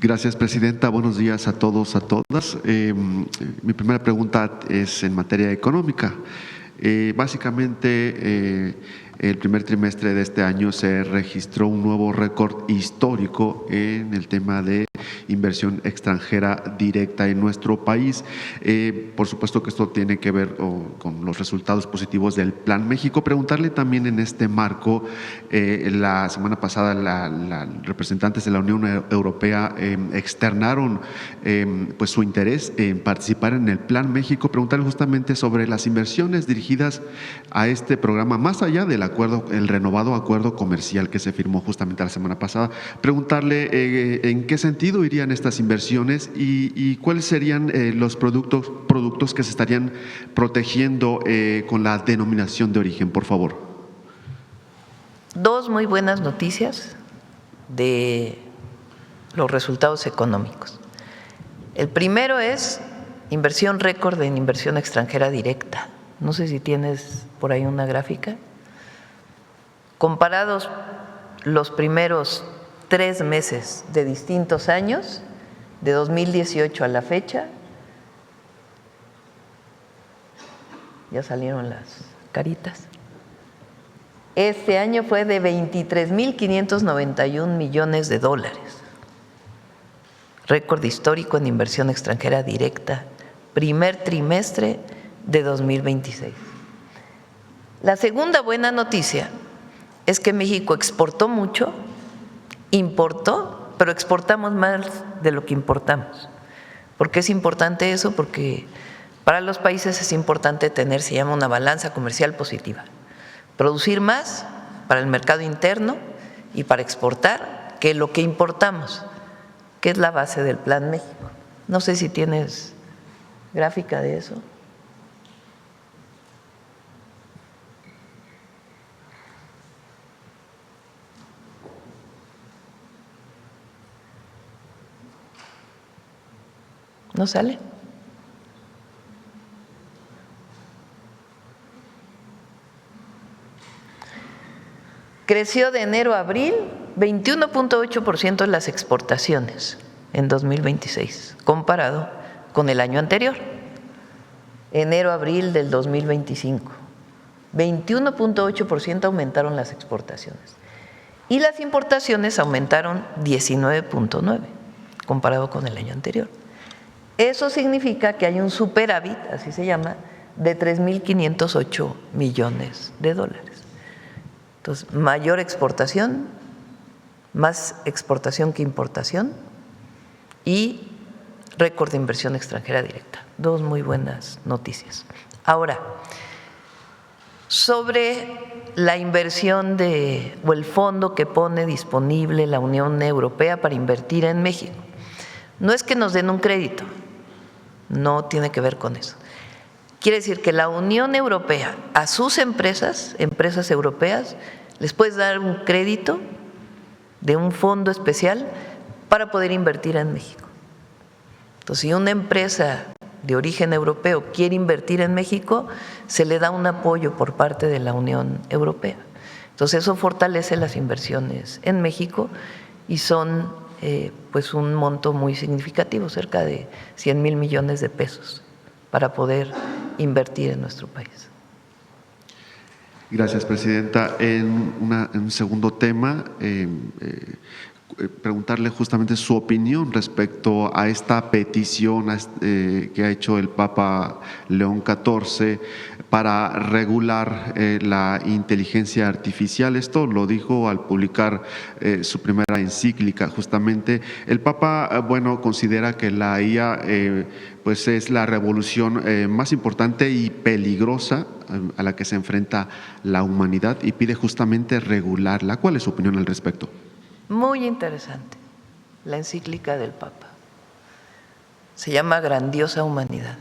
Gracias, presidenta. Buenos días a todos, a todas. Mi primera pregunta es en materia económica. Básicamente, el primer trimestre de este año se registró un nuevo récord histórico en el tema de inversión extranjera directa en nuestro país. Por supuesto que esto tiene que ver con los resultados positivos del Plan México. Preguntarle también en este marco, la semana pasada representantes de la Unión Europea externaron pues su interés en participar en el Plan México. Preguntarle justamente sobre las inversiones dirigidas a este programa, más allá del acuerdo, el renovado acuerdo comercial que se firmó justamente la semana pasada. Preguntarle en qué sentido irían estas inversiones y cuáles serían los productos que se estarían protegiendo con la denominación de origen, por favor. Dos muy buenas noticias de los resultados económicos. El primero es inversión récord en inversión extranjera directa. No sé si tienes por ahí una gráfica. Comparados los primeros 3 meses de distintos años, de 2018 a la fecha, ya salieron las caritas. Este año fue de 23.591 millones de dólares. Récord histórico en inversión extranjera directa, primer trimestre de 2026. La segunda buena noticia es que México exportó mucho, importó, pero exportamos más de lo que importamos. ¿Por qué es importante eso? Porque para los países es importante tener, se llama una balanza comercial positiva. Producir más para el mercado interno y para exportar que lo que importamos, que es la base del Plan México. No sé si tienes gráfica de eso. ¿No sale? Creció de enero a abril 21.8% las exportaciones en 2026, comparado con el año anterior, enero a abril del 2025. 21.8% aumentaron las exportaciones y las importaciones aumentaron 19.9% comparado con el año anterior. Eso significa que hay un superávit, así se llama, de 3.508 millones de dólares. Entonces, mayor exportación, más exportación que importación y récord de inversión extranjera directa. Dos muy buenas noticias. Ahora, sobre la inversión o el fondo que pone disponible la Unión Europea para invertir en México. No es que nos den un crédito, no tiene que ver con eso. Quiere decir que la Unión Europea a sus empresas europeas, les puede dar un crédito de un fondo especial para poder invertir en México. Entonces, si una empresa de origen europeo quiere invertir en México, se le da un apoyo por parte de la Unión Europea. Entonces, eso fortalece las inversiones en México y son pues un monto muy significativo, cerca de 100,000 millones de pesos para poder invertir en nuestro país. Gracias, presidenta. En un segundo tema, preguntarle justamente su opinión respecto a esta petición que ha hecho el Papa León XIV para regular la inteligencia artificial. Esto lo dijo al publicar su primera encíclica. Justamente el Papa, considera que la IA pues es la revolución más importante y peligrosa a la que se enfrenta la humanidad y pide justamente regularla. ¿Cuál es su opinión al respecto? Muy interesante la encíclica del Papa. Se llama Grandiosa Humanidad.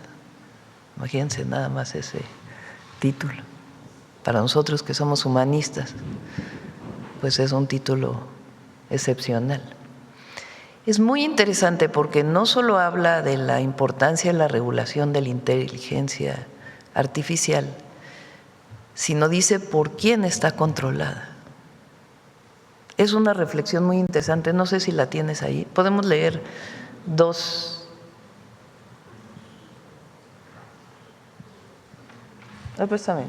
Imagínense nada más ese título. Para nosotros que somos humanistas, pues es un título excepcional. Es muy interesante porque no solo habla de la importancia de la regulación de la inteligencia artificial, sino dice por quién está controlada. es una reflexión muy interesante, no sé si la tienes ahí. Podemos leer dos. Préstame.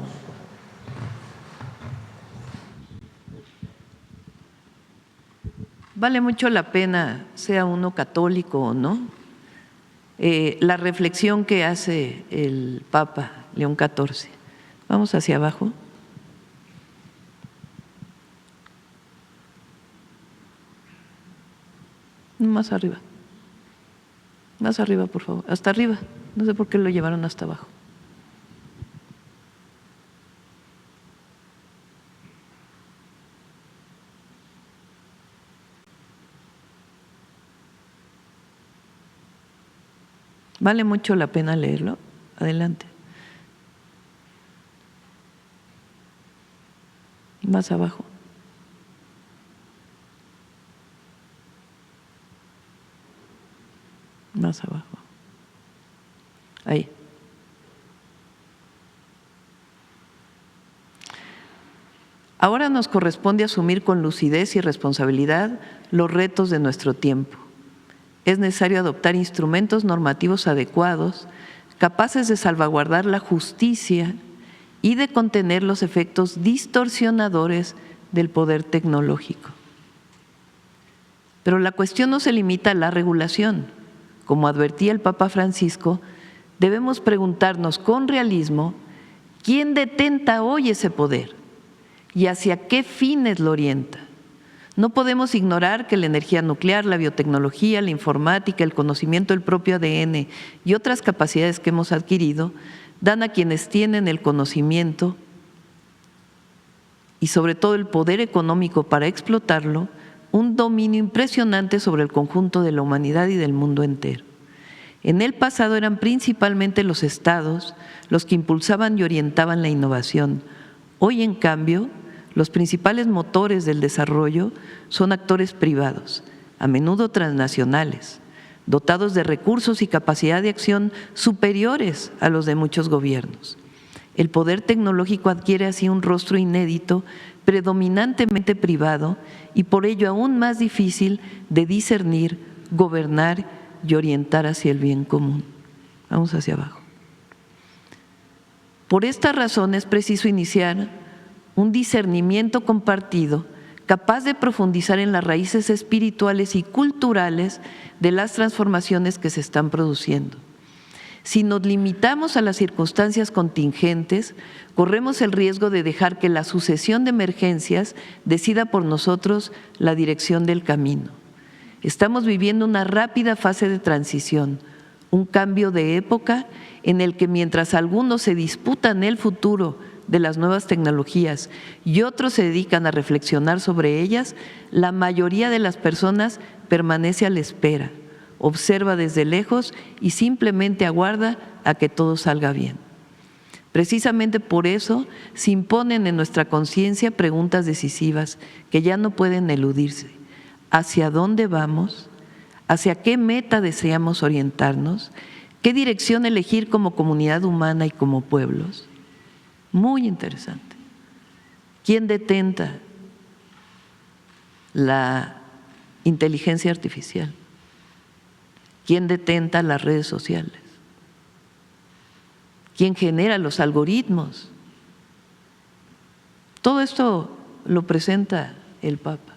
Vale mucho la pena, sea uno católico o no, la reflexión que hace el Papa León XIV. Vamos hacia abajo. Más arriba, por favor, hasta arriba, no sé por qué lo llevaron hasta abajo. Vale mucho la pena leerlo, adelante. Más abajo. Más abajo. Ahí. Ahora nos corresponde asumir con lucidez y responsabilidad los retos de nuestro tiempo. Es necesario adoptar instrumentos normativos adecuados, capaces de salvaguardar la justicia y de contener los efectos distorsionadores del poder tecnológico. Pero la cuestión no se limita a la regulación. Como advertía el Papa Francisco, debemos preguntarnos con realismo quién detenta hoy ese poder y hacia qué fines lo orienta. No podemos ignorar que la energía nuclear, la biotecnología, la informática, el conocimiento del propio ADN y otras capacidades que hemos adquirido dan a quienes tienen el conocimiento y sobre todo el poder económico para explotarlo, un dominio impresionante sobre el conjunto de la humanidad y del mundo entero. En el pasado eran principalmente los estados los que impulsaban y orientaban la innovación. Hoy, en cambio, los principales motores del desarrollo son actores privados, a menudo transnacionales, dotados de recursos y capacidad de acción superiores a los de muchos gobiernos. El poder tecnológico adquiere así un rostro inédito, predominantemente privado y por ello aún más difícil de discernir, gobernar y orientar hacia el bien común. Vamos hacia abajo. Por esta razón es preciso iniciar un discernimiento compartido capaz de profundizar en las raíces espirituales y culturales de las transformaciones que se están produciendo. Si nos limitamos a las circunstancias contingentes, corremos el riesgo de dejar que la sucesión de emergencias decida por nosotros la dirección del camino. Estamos viviendo una rápida fase de transición, un cambio de época en el que mientras algunos se disputan el futuro de las nuevas tecnologías y otros se dedican a reflexionar sobre ellas, la mayoría de las personas permanece a la espera, observa desde lejos y simplemente aguarda a que todo salga bien. Precisamente por eso se imponen en nuestra conciencia preguntas decisivas que ya no pueden eludirse. ¿Hacia dónde vamos? ¿Hacia qué meta deseamos orientarnos? ¿Qué dirección elegir como comunidad humana y como pueblos? Muy interesante. ¿Quién detenta la inteligencia artificial? ¿Quién detenta las redes sociales? ¿Quién genera los algoritmos? Todo esto lo presenta el Papa.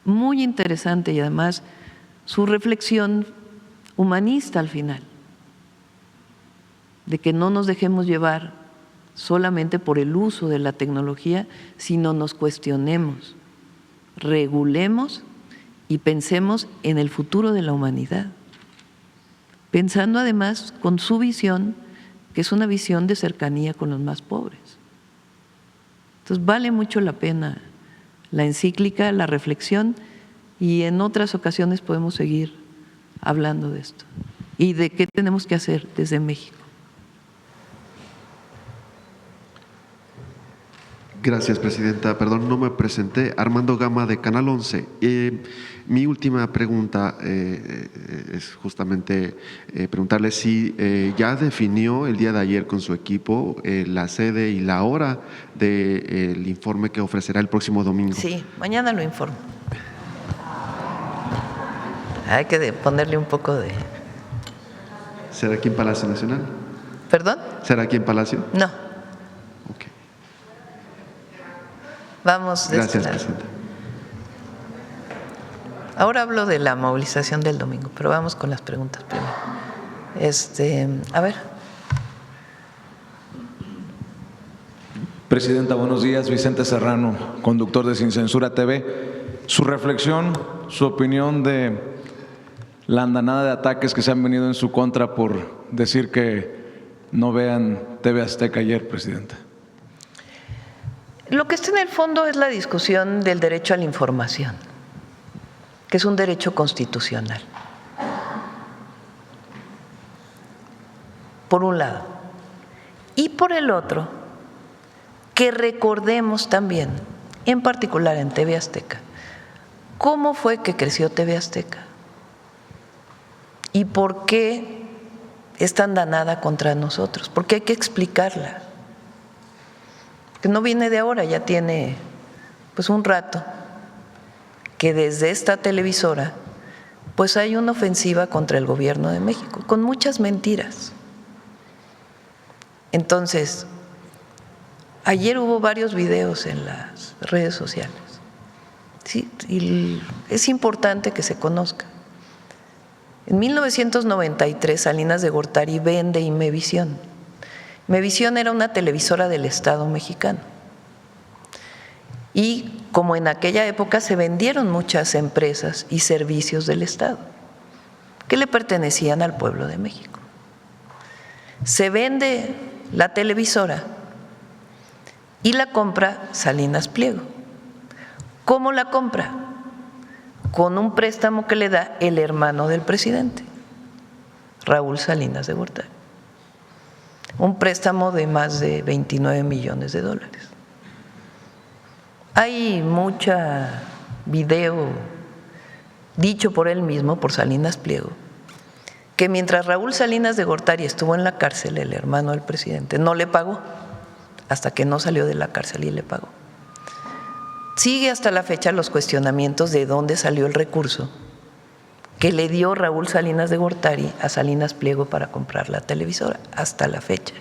Muy interesante y además su reflexión humanista al final, de que no nos dejemos llevar solamente por el uso de la tecnología, sino nos cuestionemos, regulemos y pensemos en el futuro de la humanidad, pensando además con su visión, que es una visión de cercanía con los más pobres. Entonces vale mucho la pena la encíclica, la reflexión, y en otras ocasiones podemos seguir hablando de esto y de qué tenemos que hacer desde México. Gracias, presidenta. Perdón, no me presenté. Armando Gama, de Canal 11. Mi última pregunta es justamente preguntarle si ya definió el día de ayer con su equipo la sede y la hora del informe que ofrecerá el próximo domingo. Sí, mañana lo informo. Hay que ponerle un poco de… ¿Será aquí en Palacio Nacional? ¿Perdón? ¿Será aquí en Palacio? No. Ok. Vamos de Gracias, este lado. presidenta. Ahora hablo de la movilización del domingo, pero vamos con las preguntas primero. A ver. Presidenta, buenos días. Vicente Serrano, conductor de Sin Censura TV. Su reflexión, su opinión de la andanada de ataques que se han venido en su contra por decir que no vean TV Azteca ayer, presidenta. Lo que está en el fondo es la discusión del derecho a la información, que es un derecho constitucional. Por un lado. Y por el otro, que recordemos también, en particular en TV Azteca, cómo fue que creció TV Azteca y por qué es tan danada contra nosotros, porque hay que explicarla. Que no viene de ahora, ya tiene pues un rato que desde esta televisora pues hay una ofensiva contra el gobierno de México, con muchas mentiras. Entonces, ayer hubo varios videos en las redes sociales, ¿sí? Y es importante que se conozca. En 1993, Salinas de Gortari vende Imevisión. Imevisión era una televisora del Estado mexicano. Y como en aquella época se vendieron muchas empresas y servicios del Estado que le pertenecían al pueblo de México. Se vende la televisora y la compra Salinas Pliego. ¿Cómo la compra? Con un préstamo que le da el hermano del presidente, Raúl Salinas de Gortari. Un préstamo de más de 29 millones de dólares. Hay mucha video dicho por él mismo, por Salinas Pliego, que mientras Raúl Salinas de Gortari estuvo en la cárcel, el hermano del presidente no le pagó, hasta que no salió de la cárcel y le pagó. Sigue hasta la fecha los cuestionamientos de dónde salió el recurso que le dio Raúl Salinas de Gortari a Salinas Pliego para comprar la televisora, hasta la fecha.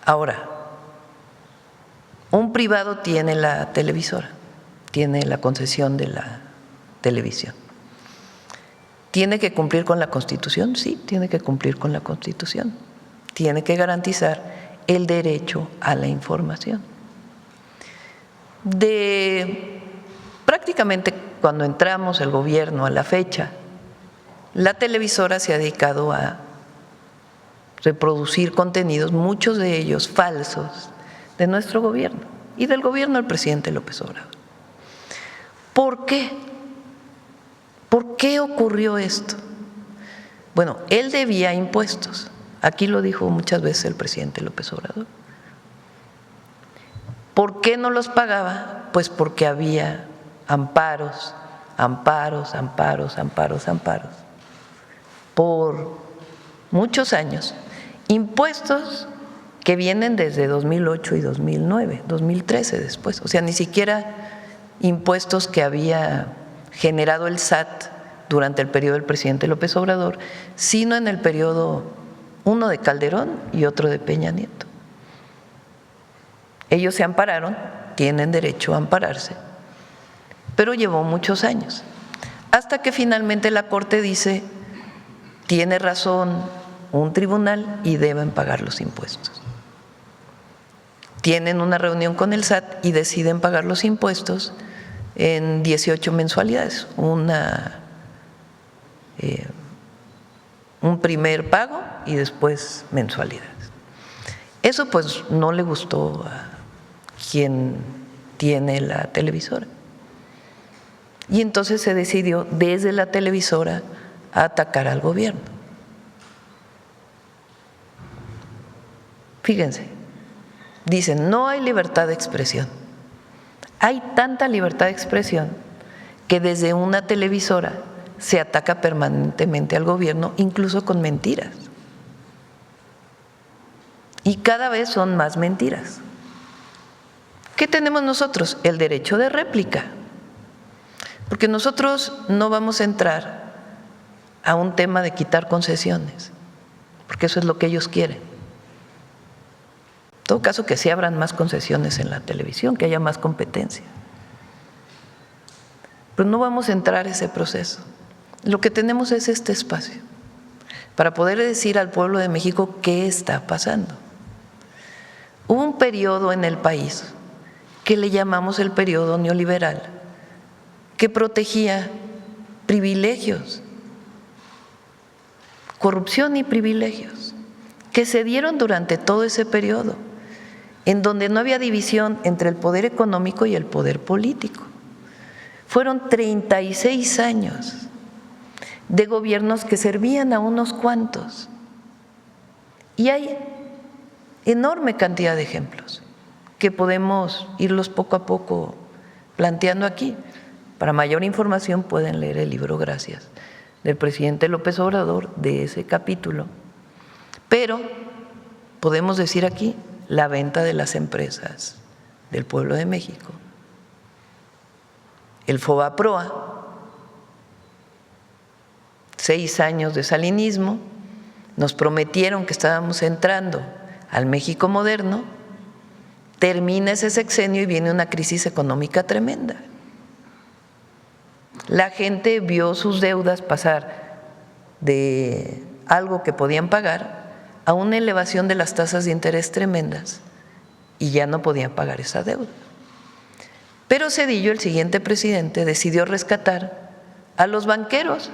Ahora, un privado tiene la televisora, tiene la concesión de la televisión. ¿Tiene que cumplir con la Constitución? Sí, tiene que cumplir con la Constitución. Tiene que garantizar el derecho a la información. Prácticamente cuando entramos el gobierno a la fecha, la televisora se ha dedicado a reproducir contenidos, muchos de ellos falsos, de nuestro gobierno y del gobierno del presidente López Obrador. ¿Por qué? ¿Por qué ocurrió esto? Bueno, él debía impuestos. Aquí lo dijo muchas veces el presidente López Obrador. ¿Por qué no los pagaba? Pues porque había amparos, por muchos años, impuestos que vienen desde 2008 y 2009, 2013 después, o sea, ni siquiera impuestos que había generado el SAT durante el periodo del presidente López Obrador, sino en el periodo uno de Calderón y otro de Peña Nieto. Ellos se ampararon, tienen derecho a ampararse, pero llevó muchos años, hasta que finalmente la Corte dice, tiene razón un tribunal y deben pagar los impuestos. Tienen una reunión con el SAT y deciden pagar los impuestos en 18 mensualidades, un primer pago y después mensualidades. Eso pues no le gustó a quien tiene la televisora. Y entonces se decidió desde la televisora a atacar al gobierno. Fíjense, dicen, no hay libertad de expresión. Hay tanta libertad de expresión que desde una televisora se ataca permanentemente al gobierno, incluso con mentiras. Y cada vez son más mentiras. ¿Qué tenemos nosotros? El derecho de réplica. Porque nosotros no vamos a entrar a un tema de quitar concesiones, porque eso es lo que ellos quieren. En todo caso, que sí abran más concesiones en la televisión, que haya más competencia. Pero no vamos a entrar a ese proceso. Lo que tenemos es este espacio para poder decir al pueblo de México qué está pasando. Hubo un periodo en el país que le llamamos el periodo neoliberal, que protegía privilegios, corrupción y privilegios, que se dieron durante todo ese periodo, en donde no había división entre el poder económico y el poder político. Fueron 36 años de gobiernos que servían a unos cuantos. Y hay enorme cantidad de ejemplos que podemos irlos poco a poco planteando aquí. Para mayor información pueden leer el libro Gracias del presidente López Obrador, de ese capítulo. Pero podemos decir aquí la venta de las empresas del pueblo de México, el FOBAPROA, 6 años de salinismo, nos prometieron que estábamos entrando al México moderno, termina ese sexenio y viene una crisis económica tremenda. La gente vio sus deudas pasar de algo que podían pagar a una elevación de las tasas de interés tremendas y ya no podían pagar esa deuda. Pero Zedillo, el siguiente presidente, decidió rescatar a los banqueros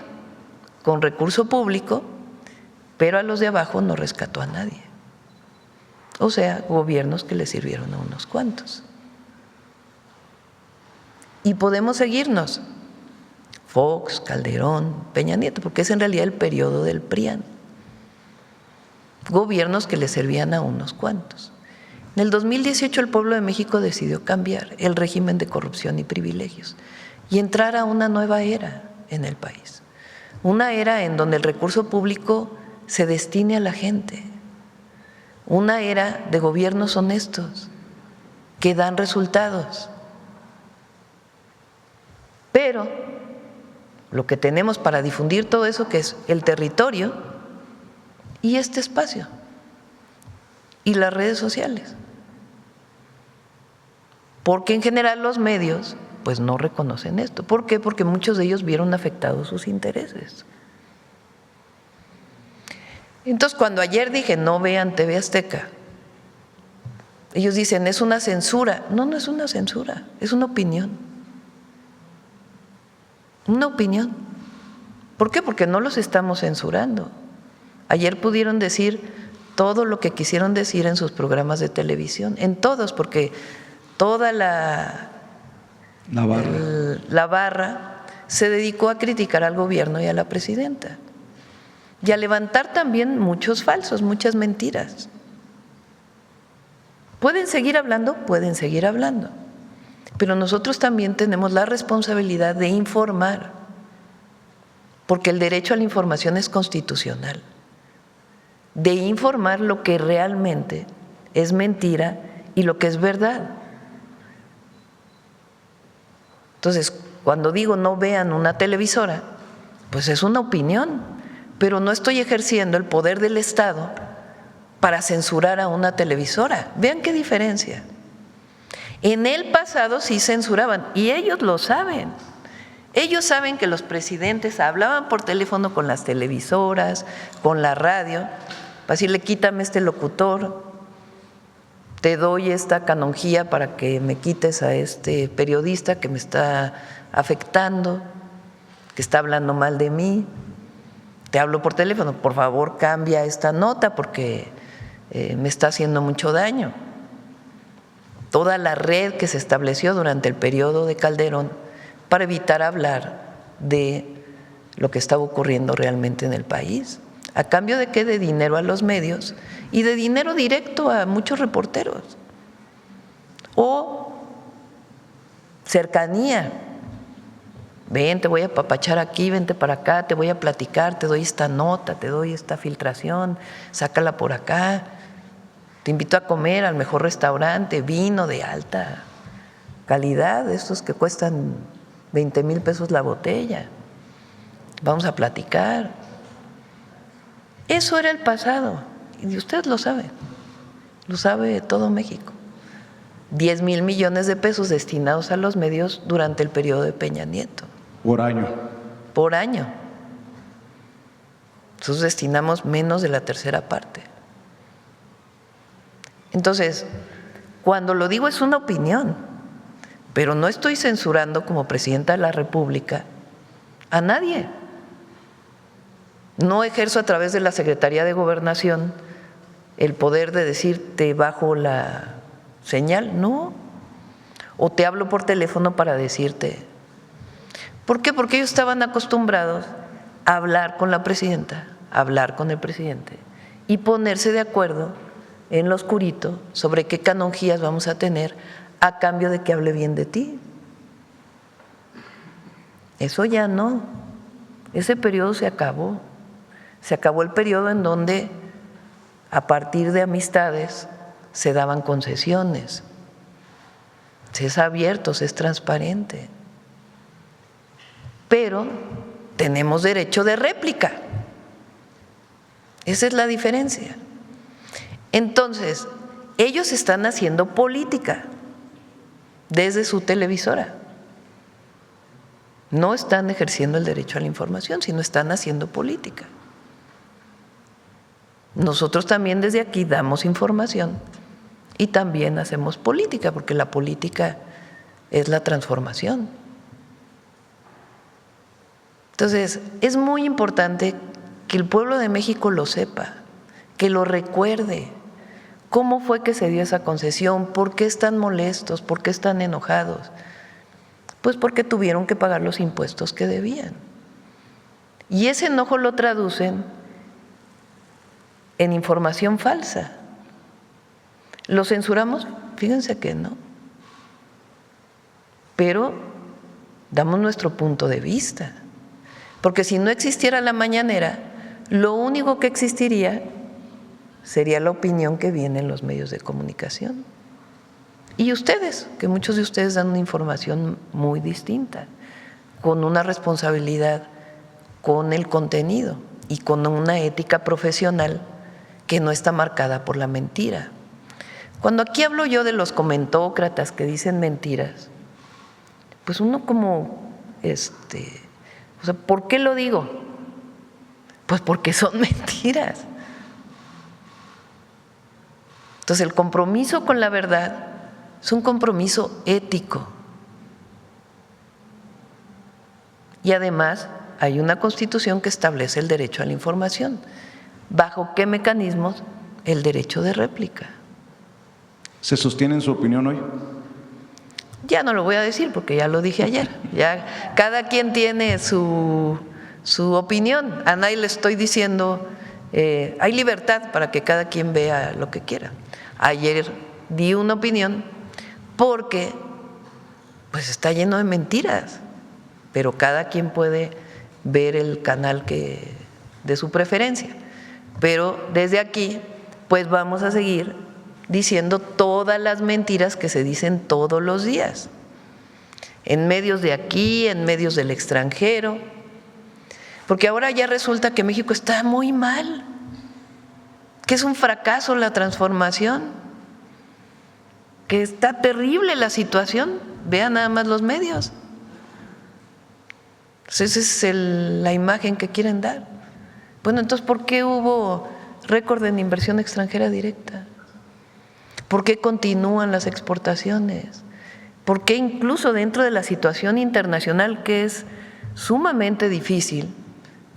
con recurso público, pero a los de abajo no rescató a nadie. O sea, gobiernos que le sirvieron a unos cuantos. Y podemos seguirnos. Fox, Calderón, Peña Nieto, porque es en realidad el periodo del PRIAN. Gobiernos que le servían a unos cuantos. En el 2018 el pueblo de México decidió cambiar el régimen de corrupción y privilegios y entrar a una nueva era en el país. Una era en donde el recurso público se destine a la gente. Una era de gobiernos honestos que dan resultados. Pero lo que tenemos para difundir todo eso, que es el territorio y este espacio y las redes sociales. Porque en general los medios pues no reconocen esto. ¿Por qué? Porque muchos de ellos vieron afectados sus intereses. Entonces, cuando ayer dije no vean TV Azteca, ellos dicen es una censura. No, no es una censura, es una opinión. Una opinión. ¿Por qué? Porque no los estamos censurando. Ayer pudieron decir todo lo que quisieron decir en sus programas de televisión, en todos, porque toda la barra se dedicó a criticar al gobierno y a la presidenta y a levantar también muchos falsos, muchas mentiras. ¿Pueden seguir hablando? Pueden seguir hablando. Pero nosotros también tenemos la responsabilidad de informar, porque el derecho a la información es constitucional, de informar lo que realmente es mentira y lo que es verdad. Entonces, cuando digo no vean una televisora, pues es una opinión, pero no estoy ejerciendo el poder del Estado para censurar a una televisora. Vean qué diferencia. En el pasado sí censuraban y ellos lo saben. Ellos saben que los presidentes hablaban por teléfono con las televisoras, con la radio, para decirle quítame este locutor, te doy esta canonjía para que me quites a este periodista que me está afectando, que está hablando mal de mí. Te hablo por teléfono, por favor cambia esta nota porque me está haciendo mucho daño. Toda la red que se estableció durante el periodo de Calderón para evitar hablar de lo que estaba ocurriendo realmente en el país. ¿A cambio de qué? De dinero a los medios y de dinero directo a muchos reporteros. O cercanía. Ven, te voy a apapachar aquí, vente para acá, te voy a platicar, te doy esta nota, te doy esta filtración, sácala por acá. Te invito a comer al mejor restaurante, vino de alta calidad, estos que cuestan 20,000 pesos la botella. Vamos a platicar. Eso era el pasado, y usted lo sabe todo México. 10,000 millones de pesos destinados a los medios durante el periodo de Peña Nieto. Por año. Por año. Nosotros destinamos menos de la tercera parte. Entonces, cuando lo digo es una opinión, pero no estoy censurando como presidenta de la República a nadie. No ejerzo a través de la Secretaría de Gobernación el poder de decir te bajo la señal, no. O te hablo por teléfono para decirte. ¿Por qué? Porque ellos estaban acostumbrados a hablar con la presidenta, a hablar con el presidente y ponerse de acuerdo en lo oscurito sobre qué canonjías vamos a tener a cambio de que hable bien de ti. Eso ya no. Ese periodo se acabó. Se acabó el periodo en donde a partir de amistades se daban concesiones. Se es abierto, se es transparente. Pero tenemos derecho de réplica. Esa es la diferencia. Entonces, ellos están haciendo política desde su televisora. No están ejerciendo el derecho a la información, sino están haciendo política. Nosotros también desde aquí damos información y también hacemos política, porque la política es la transformación. Entonces, es muy importante que el pueblo de México lo sepa, que lo recuerde. ¿Cómo fue que se dio esa concesión? ¿Por qué están molestos? ¿Por qué están enojados? Pues porque tuvieron que pagar los impuestos que debían. Y ese enojo lo traducen en información falsa. ¿Lo censuramos? Fíjense que no. Pero damos nuestro punto de vista. Porque si no existiera la mañanera, lo único que existiría sería la opinión que viene en los medios de comunicación. Y ustedes, que muchos de ustedes dan una información muy distinta, con una responsabilidad con el contenido y con una ética profesional que no está marcada por la mentira. Cuando aquí hablo yo de los comentócratas que dicen mentiras, pues uno como, o sea, ¿por qué lo digo? Pues porque son mentiras. Entonces, el compromiso con la verdad es un compromiso ético. Y además hay una Constitución que establece el derecho a la información. ¿Bajo qué mecanismos? El derecho de réplica. ¿Se sostiene en su opinión hoy? Ya no lo voy a decir porque ya lo dije ayer. Ya cada quien tiene su opinión. A nadie le estoy diciendo, hay libertad para que cada quien vea lo que quiera. Ayer di una opinión porque pues está lleno de mentiras, pero cada quien puede ver el canal de su preferencia. Pero desde aquí pues vamos a seguir diciendo todas las mentiras que se dicen todos los días, en medios de aquí, en medios del extranjero, porque ahora ya resulta que México está muy mal, que es un fracaso la transformación, que está terrible la situación. Vean nada más los medios. Esa es la imagen que quieren dar. Bueno, entonces, ¿por qué hubo récord en inversión extranjera directa? ¿Por qué continúan las exportaciones? ¿Por qué incluso dentro de la situación internacional que es sumamente difícil,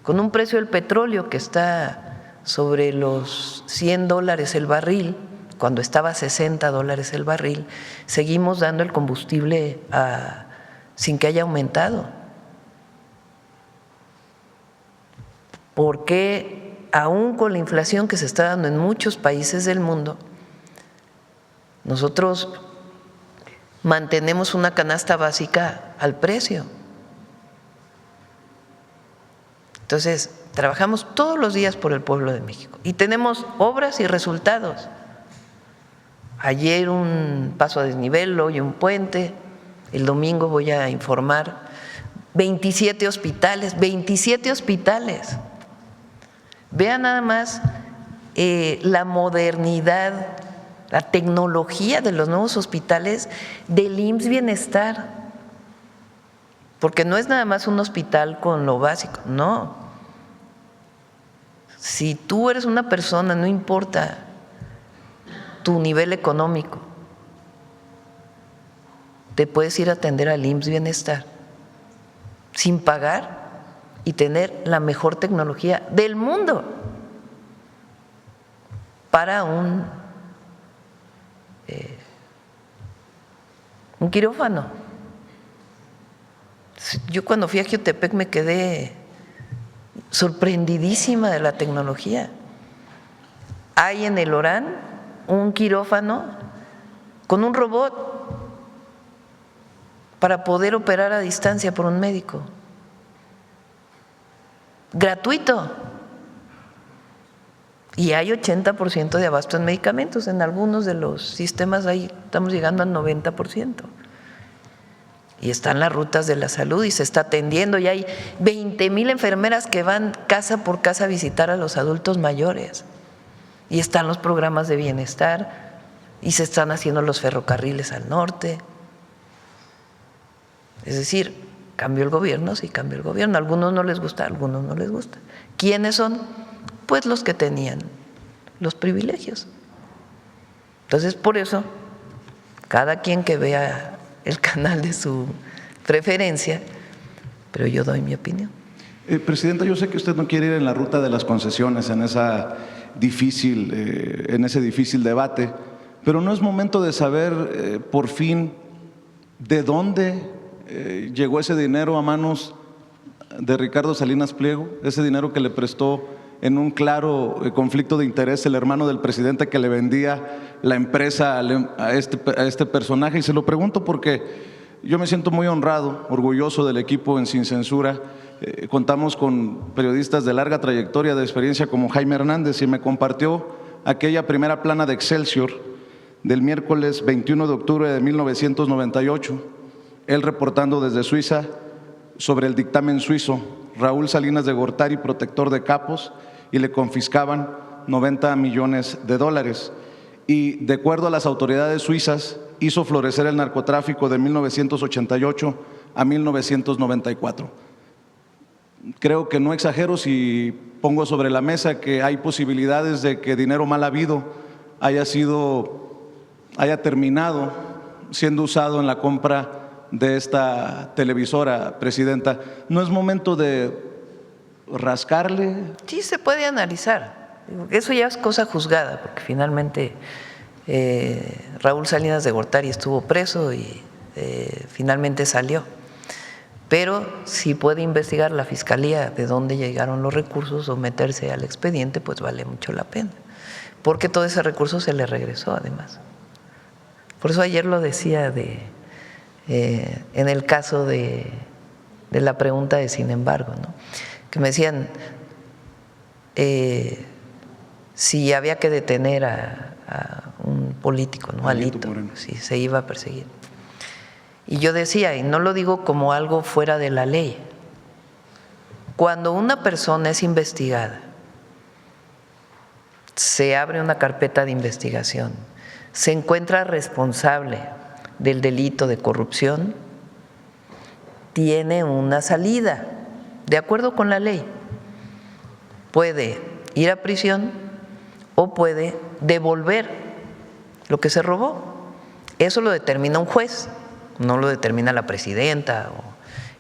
con un precio del petróleo que está sobre los $100 el barril, cuando estaba a $60 el barril, seguimos dando el combustible sin que haya aumentado? ¿Por qué, aún con la inflación que se está dando en muchos países del mundo, nosotros mantenemos una canasta básica al precio. Entonces, trabajamos todos los días por el pueblo de México y tenemos obras y resultados. Ayer un paso a desnivel, hoy un puente, el domingo voy a informar 27 hospitales. Vean nada más la modernidad, la tecnología de los nuevos hospitales del IMSS Bienestar, porque no es nada más un hospital con lo básico, no. Si tú eres una persona, no importa tu nivel económico, te puedes ir a atender al IMSS Bienestar sin pagar y tener la mejor tecnología del mundo para un quirófano. Yo cuando fui a Jiotepec me quedé sorprendidísima de la tecnología. Hay en el Orán un quirófano con un robot para poder operar a distancia por un médico. Gratuito. Y hay 80% de abasto en medicamentos. En algunos de los sistemas ahí estamos llegando al 90%. Y están las rutas de la salud y se está atendiendo. Y hay 20,000 enfermeras que van casa por casa a visitar a los adultos mayores. Y están los programas de bienestar y se están haciendo los ferrocarriles al norte. Es decir, cambió el gobierno, sí cambió el gobierno. A algunos no les gusta, a algunos no les gusta. ¿Quiénes son? Pues los que tenían los privilegios. Entonces, por eso, cada quien que vea el canal de su preferencia, pero yo doy mi opinión. Presidenta, yo sé que usted no quiere ir en la ruta de las concesiones, en ese difícil debate, pero ¿no es momento de saber por fin de dónde llegó ese dinero a manos de Ricardo Salinas Pliego, ese dinero que le prestó en un claro conflicto de interés el hermano del presidente que le vendía la empresa a este personaje? Y se lo pregunto porque yo me siento muy honrado, orgulloso del equipo en Sin Censura. Contamos con periodistas de larga trayectoria, de experiencia, como Jaime Hernández, y me compartió aquella primera plana de Excelsior del miércoles 21 de octubre de 1998, él reportando desde Suiza sobre el dictamen suizo. Raúl Salinas de Gortari, protector de capos, y le confiscaban 90 millones de dólares. Y de acuerdo a las autoridades suizas, hizo florecer el narcotráfico de 1988 a 1994. Creo que no exagero si pongo sobre la mesa que hay posibilidades de que dinero mal habido haya terminado siendo usado en la compra de esta televisora, Presidenta. ¿No es momento de rascarle? Sí, se puede analizar. Eso ya es cosa juzgada, porque finalmente Raúl Salinas de Gortari estuvo preso y finalmente salió. Pero si puede investigar la Fiscalía de dónde llegaron los recursos o meterse al expediente, pues vale mucho la pena, porque todo ese recurso se le regresó además. Por eso ayer lo decía en el caso de la pregunta de sin embargo, ¿no? Que me decían si había que detener a un político, ¿no? Alito, si se iba a perseguir. Y yo decía, y no lo digo como algo fuera de la ley, cuando una persona es investigada, se abre una carpeta de investigación, se encuentra responsable del delito de corrupción, tiene una salida, de acuerdo con la ley. Puede ir a prisión o puede devolver lo que se robó. Eso lo determina un juez, no lo determina la presidenta,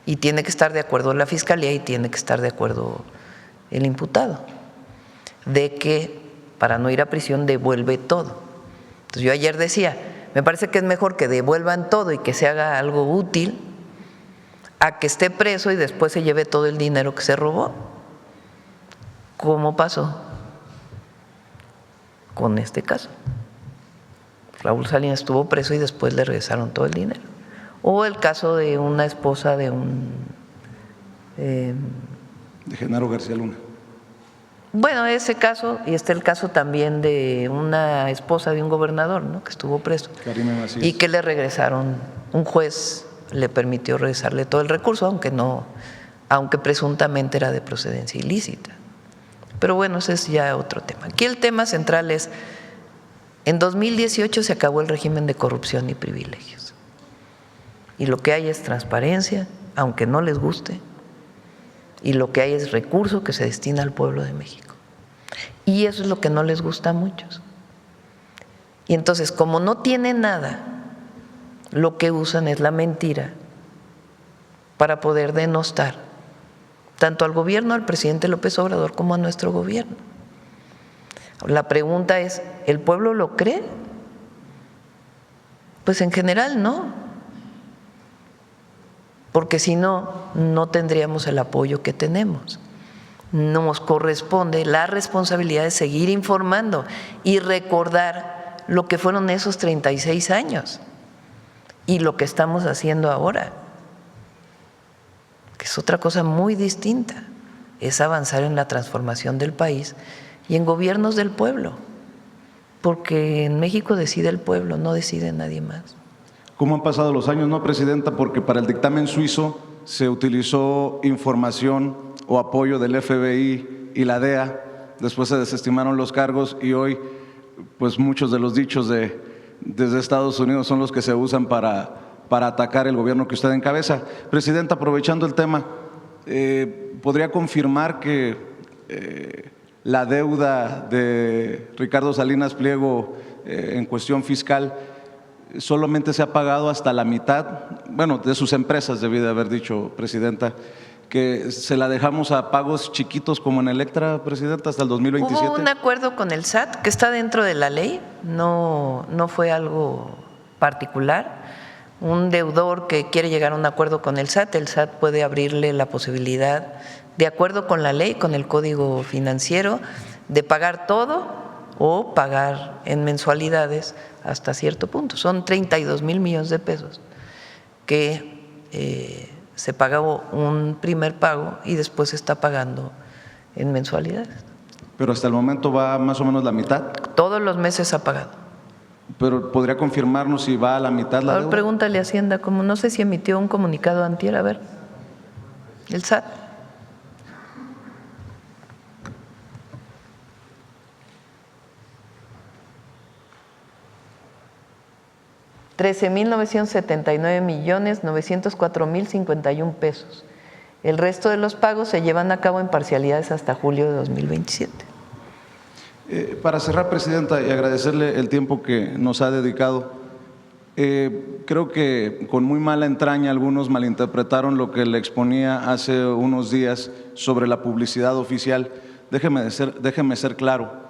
y tiene que estar de acuerdo la Fiscalía y tiene que estar de acuerdo el imputado, de que para no ir a prisión devuelve todo. Entonces yo ayer decía, me parece que es mejor que devuelvan todo y que se haga algo útil a que esté preso y después se lleve todo el dinero que se robó, como pasó con este caso. Raúl Salinas estuvo preso y después le regresaron todo el dinero. O el caso de una esposa de un… De Genaro García Luna. Bueno, ese caso, y está el caso también de una esposa de un gobernador, ¿no?, que estuvo preso. Karime Macías. Y que le regresaron, un juez le permitió regresarle todo el recurso, aunque presuntamente era de procedencia ilícita. Pero bueno, ese es ya otro tema. Aquí el tema central es, en 2018 se acabó el régimen de corrupción y privilegios. Y lo que hay es transparencia, aunque no les guste, y lo que hay es recurso que se destina al pueblo de México. Y eso es lo que no les gusta a muchos. Y entonces, como no tienen nada, lo que usan es la mentira para poder denostar tanto al gobierno, al presidente López Obrador, como a nuestro gobierno. La pregunta es, ¿el pueblo lo cree? Pues en general no, porque si no, no tendríamos el apoyo que tenemos. Nos corresponde la responsabilidad de seguir informando y recordar lo que fueron esos 36 años y lo que estamos haciendo ahora, que es otra cosa muy distinta, es avanzar en la transformación del país y en gobiernos del pueblo, porque en México decide el pueblo, no decide nadie más. ¿Cómo han pasado los años, no, Presidenta? Porque para el dictamen suizo se utilizó información o apoyo del FBI y la DEA, después se desestimaron los cargos y hoy pues muchos de los dichos desde Estados Unidos son los que se usan para atacar el gobierno que usted encabeza. Presidenta, aprovechando el tema, ¿podría confirmar que la deuda de Ricardo Salinas Pliego en cuestión fiscal solamente se ha pagado hasta la mitad, bueno, de sus empresas, debí de haber dicho, Presidenta, que se la dejamos a pagos chiquitos como en Electra, Presidenta, hasta el 2027? Hubo un acuerdo con el SAT que está dentro de la ley, no fue algo particular. Un deudor que quiere llegar a un acuerdo con el SAT puede abrirle la posibilidad, de acuerdo con la ley, con el Código Financiero, de pagar todo o pagar en mensualidades hasta cierto punto. Son 32 mil millones de pesos que se pagó un primer pago y después se está pagando en mensualidades. Pero hasta el momento va más o menos la mitad. Todos los meses ha pagado. Pero ¿podría confirmarnos si va a la mitad la deuda? Pregúntale a Hacienda, como no sé si emitió un comunicado antier, a ver, el SAT. $13,979,904,051 pesos. El resto de los pagos se llevan a cabo en parcialidades hasta julio de 2027. Para cerrar, Presidenta, y agradecerle el tiempo que nos ha dedicado, creo que con muy mala entraña algunos malinterpretaron lo que le exponía hace unos días sobre la publicidad oficial. Déjeme ser claro.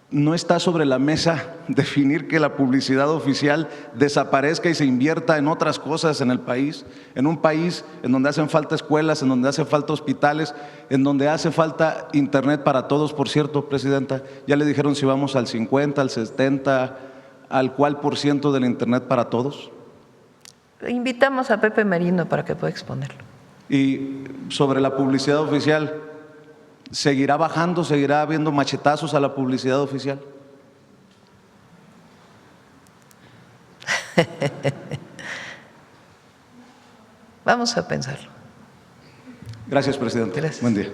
No está sobre la mesa definir que la publicidad oficial desaparezca y se invierta en otras cosas en el país, en un país en donde hacen falta escuelas, en donde hace falta hospitales, en donde hace falta internet para todos, por cierto, Presidenta. Ya le dijeron si vamos al 50, al 70, al cuál % del internet para todos. Invitamos a Pepe Merino para que pueda exponerlo. Y sobre la publicidad oficial, ¿seguirá bajando, seguirá habiendo machetazos a la publicidad oficial? Vamos a pensarlo. Gracias, Presidente. Gracias. Buen día.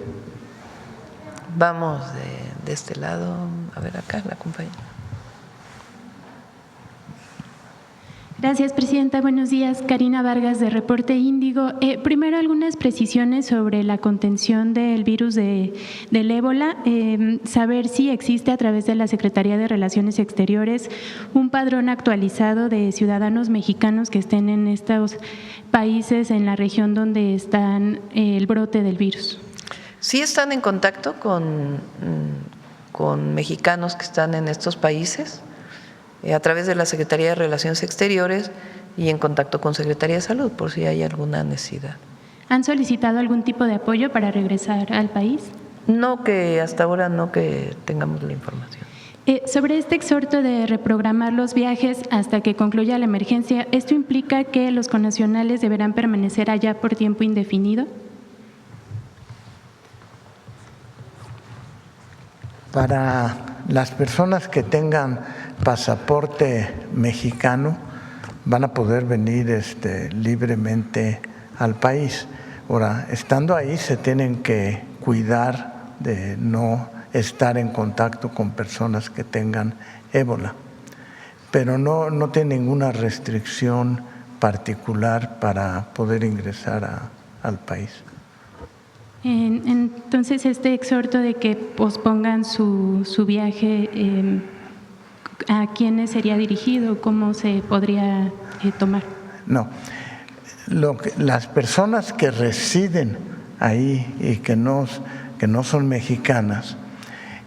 Vamos de este lado, a ver acá, la compañera. Gracias, Presidenta. Buenos días. Karina Vargas, de Reporte Índigo. Primero, algunas precisiones sobre la contención del virus del ébola. Saber si existe a través de la Secretaría de Relaciones Exteriores un padrón actualizado de ciudadanos mexicanos que estén en estos países, en la región donde están el brote del virus. Sí están en contacto con mexicanos que están en estos países, a través de la Secretaría de Relaciones Exteriores y en contacto con Secretaría de Salud, por si hay alguna necesidad. ¿Han solicitado algún tipo de apoyo para regresar al país? No, que hasta ahora no que tengamos la información. Sobre este exhorto de reprogramar los viajes hasta que concluya la emergencia, ¿esto implica que los connacionales deberán permanecer allá por tiempo indefinido? Para las personas que tengan pasaporte mexicano, van a poder venir libremente al país. Ahora, estando ahí, se tienen que cuidar de no estar en contacto con personas que tengan ébola, pero no tiene ninguna restricción particular para poder ingresar al país. Entonces, este exhorto de que pospongan su viaje, ¿a quiénes sería dirigido? ¿Cómo se podría tomar? No, las personas que residen ahí y que no son mexicanas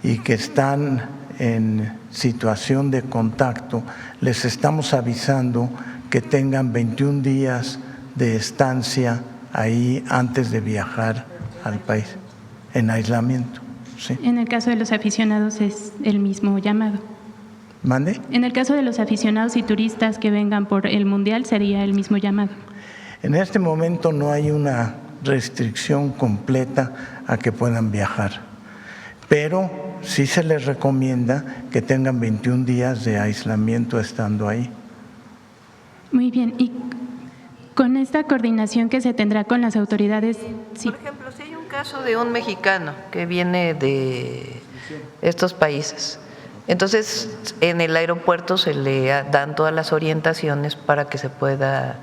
y que están en situación de contacto, les estamos avisando que tengan 21 días de estancia ahí antes de viajar al país, en aislamiento. ¿Sí? En el caso de los aficionados es el mismo llamado. ¿Mande? En el caso de los aficionados y turistas que vengan por el Mundial sería el mismo llamado. En este momento no hay una restricción completa a que puedan viajar, pero sí se les recomienda que tengan 21 días de aislamiento estando ahí. Muy bien. Y con esta coordinación que se tendrá con las autoridades… Sí. Por ejemplo, si hay un caso de un mexicano que viene de estos países, entonces en el aeropuerto se le dan todas las orientaciones para que se pueda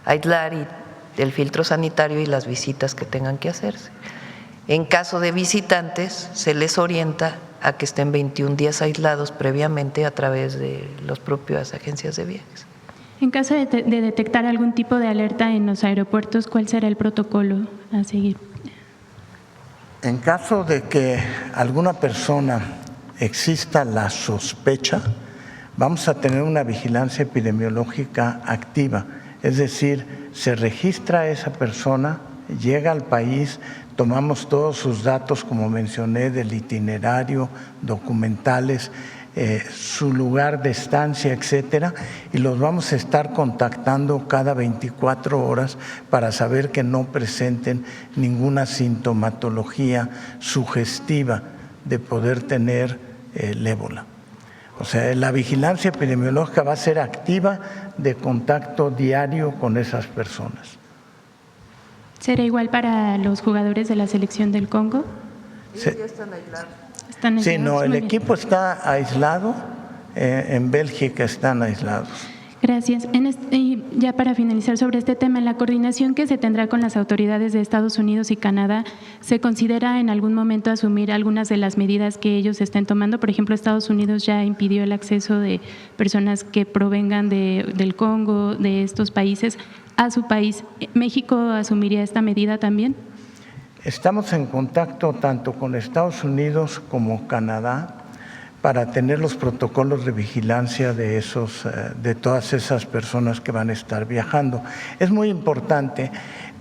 aislar y el filtro sanitario y las visitas que tengan que hacerse. En caso de visitantes, se les orienta a que estén 21 días aislados previamente a través de las propias agencias de viajes. En caso de detectar algún tipo de alerta en los aeropuertos, ¿cuál será el protocolo a seguir? En caso de que alguna persona exista la sospecha, vamos a tener una vigilancia epidemiológica activa. Es decir, se registra a esa persona, llega al país, tomamos todos sus datos, como mencioné, del itinerario, documentales, su lugar de estancia, etcétera, y los vamos a estar contactando cada 24 horas para saber que no presenten ninguna sintomatología sugestiva de poder tener el ébola. O sea, la vigilancia epidemiológica va a ser activa, de contacto diario con esas personas. ¿Será igual para los jugadores de la selección del Congo? Ellos ya están aislados. ¿Están Sí, aislados? no, el Muy bien. equipo está aislado, en Bélgica están aislados. Gracias. Y ya para finalizar sobre este tema, en la coordinación que se tendrá con las autoridades de Estados Unidos y Canadá, ¿se considera en algún momento asumir algunas de las medidas que ellos estén tomando? Por ejemplo, Estados Unidos ya impidió el acceso de personas que provengan del Congo, de estos países, a su país. ¿México asumiría esta medida también? Estamos en contacto tanto con Estados Unidos como Canadá para tener los protocolos de vigilancia de todas esas personas que van a estar viajando. Es muy importante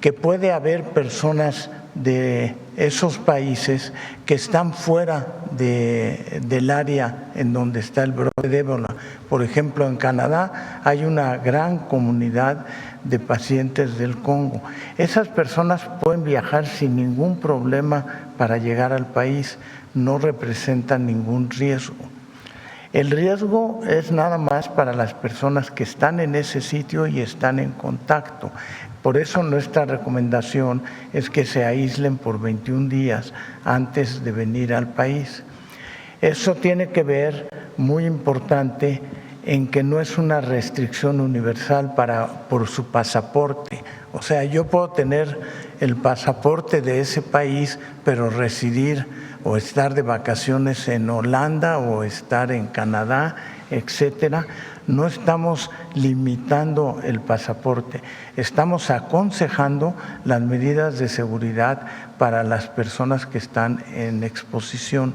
que puede haber personas de esos países que están fuera del área en donde está el brote de ébola. Por ejemplo, en Canadá hay una gran comunidad de pacientes del Congo. Esas personas pueden viajar sin ningún problema para llegar al país, no representan ningún riesgo. El riesgo es nada más para las personas que están en ese sitio y están en contacto. Por eso nuestra recomendación es que se aíslen por 21 días antes de venir al país. Eso tiene que ver, muy importante, en que no es una restricción universal por su pasaporte. O sea, yo puedo tener el pasaporte de ese país, pero residir o estar de vacaciones en Holanda o estar en Canadá, etcétera. No estamos limitando el pasaporte, estamos aconsejando las medidas de seguridad para las personas que están en exposición.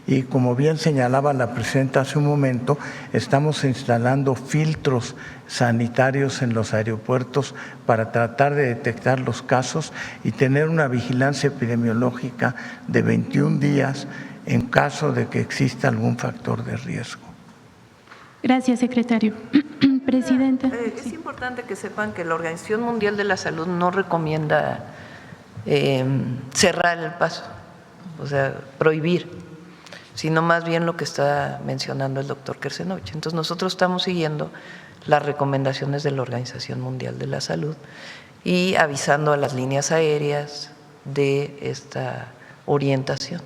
Y como bien señalaba la presidenta hace un momento, estamos instalando filtros sanitarios en los aeropuertos para tratar de detectar los casos y tener una vigilancia epidemiológica de 21 días en caso de que exista algún factor de riesgo. Gracias, secretario. Presidenta. Es importante que sepan que la Organización Mundial de la Salud no recomienda cerrar el paso, o sea, prohibir, sino más bien lo que está mencionando el doctor Kersenovich. Entonces nosotros estamos siguiendo las recomendaciones de la Organización Mundial de la Salud y avisando a las líneas aéreas de esta orientación.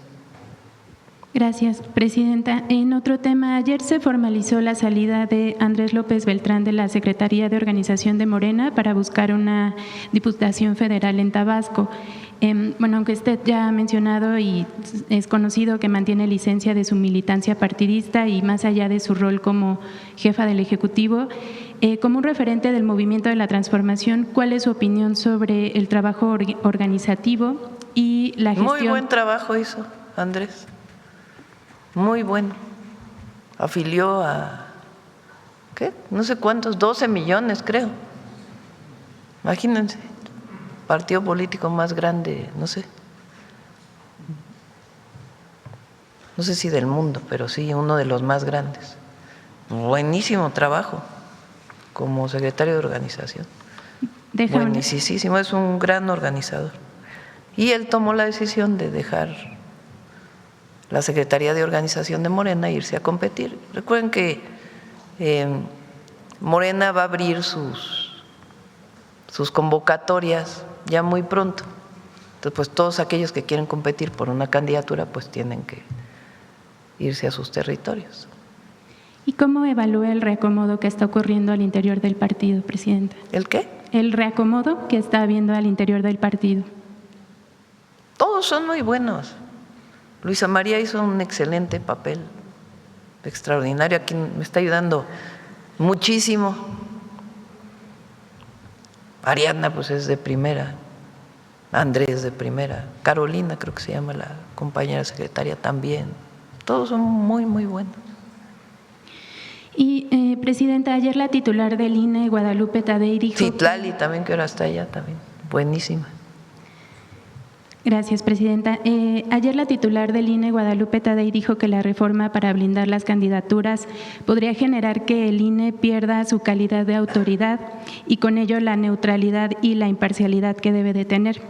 Gracias, presidenta. En otro tema, ayer se formalizó la salida de Andrés López Beltrán de la Secretaría de Organización de Morena para buscar una diputación federal en Tabasco. Bueno, aunque usted ya ha mencionado y es conocido que mantiene licencia de su militancia partidista y más allá de su rol como jefa del Ejecutivo, como un referente del Movimiento de la Transformación, ¿cuál es su opinión sobre el trabajo organizativo y la gestión? Muy buen trabajo hizo Andrés. Muy bueno. Afilió a, ¿qué? No sé cuántos, 12 millones creo. Imagínense, partido político más grande, no sé si del mundo, pero sí uno de los más grandes. Buenísimo trabajo como secretario de organización. Buenísimo, es un gran organizador. Y él tomó la decisión de dejar la Secretaría de Organización de Morena e irse a competir. Recuerden que Morena va a abrir sus convocatorias ya muy pronto. Entonces, pues todos aquellos que quieren competir por una candidatura, pues tienen que irse a sus territorios. ¿Y cómo evalúa el reacomodo que está ocurriendo al interior del partido, presidenta? ¿El qué? El reacomodo que está habiendo al interior del partido. Todos son muy buenos. Luisa María hizo un excelente papel, extraordinario, aquí me está ayudando muchísimo. Ariadna pues es de primera, Andrés de primera, Carolina creo que se llama la compañera secretaria también, todos son muy, muy buenos. Y presidenta, ayer la titular del INE, Guadalupe Tadei, dijo… Citlali también, que ahora está allá también, buenísima. Gracias, presidenta. Ayer la titular del INE, Guadalupe Tadei, dijo que la reforma para blindar las candidaturas podría generar que el INE pierda su calidad de autoridad y con ello la neutralidad y la imparcialidad que debe de tener.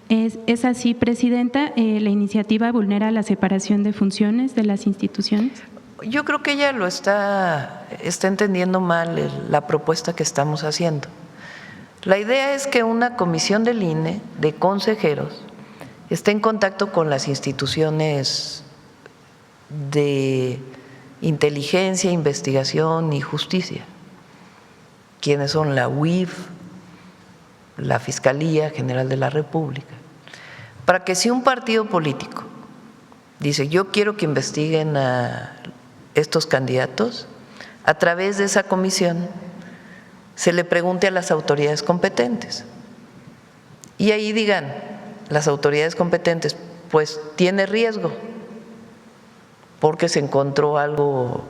¿Es así, presidenta? ¿La iniciativa vulnera la separación de funciones de las instituciones? Yo creo que ella lo está entendiendo mal la propuesta que estamos haciendo. La idea es que una comisión del INE de consejeros esté en contacto con las instituciones de inteligencia, investigación y justicia, quienes son la UIF, la Fiscalía General de la República, para que si un partido político dice yo quiero que investiguen a estos candidatos, a través de esa comisión se le pregunte a las autoridades competentes y ahí digan las autoridades competentes, pues tiene riesgo porque se encontró algo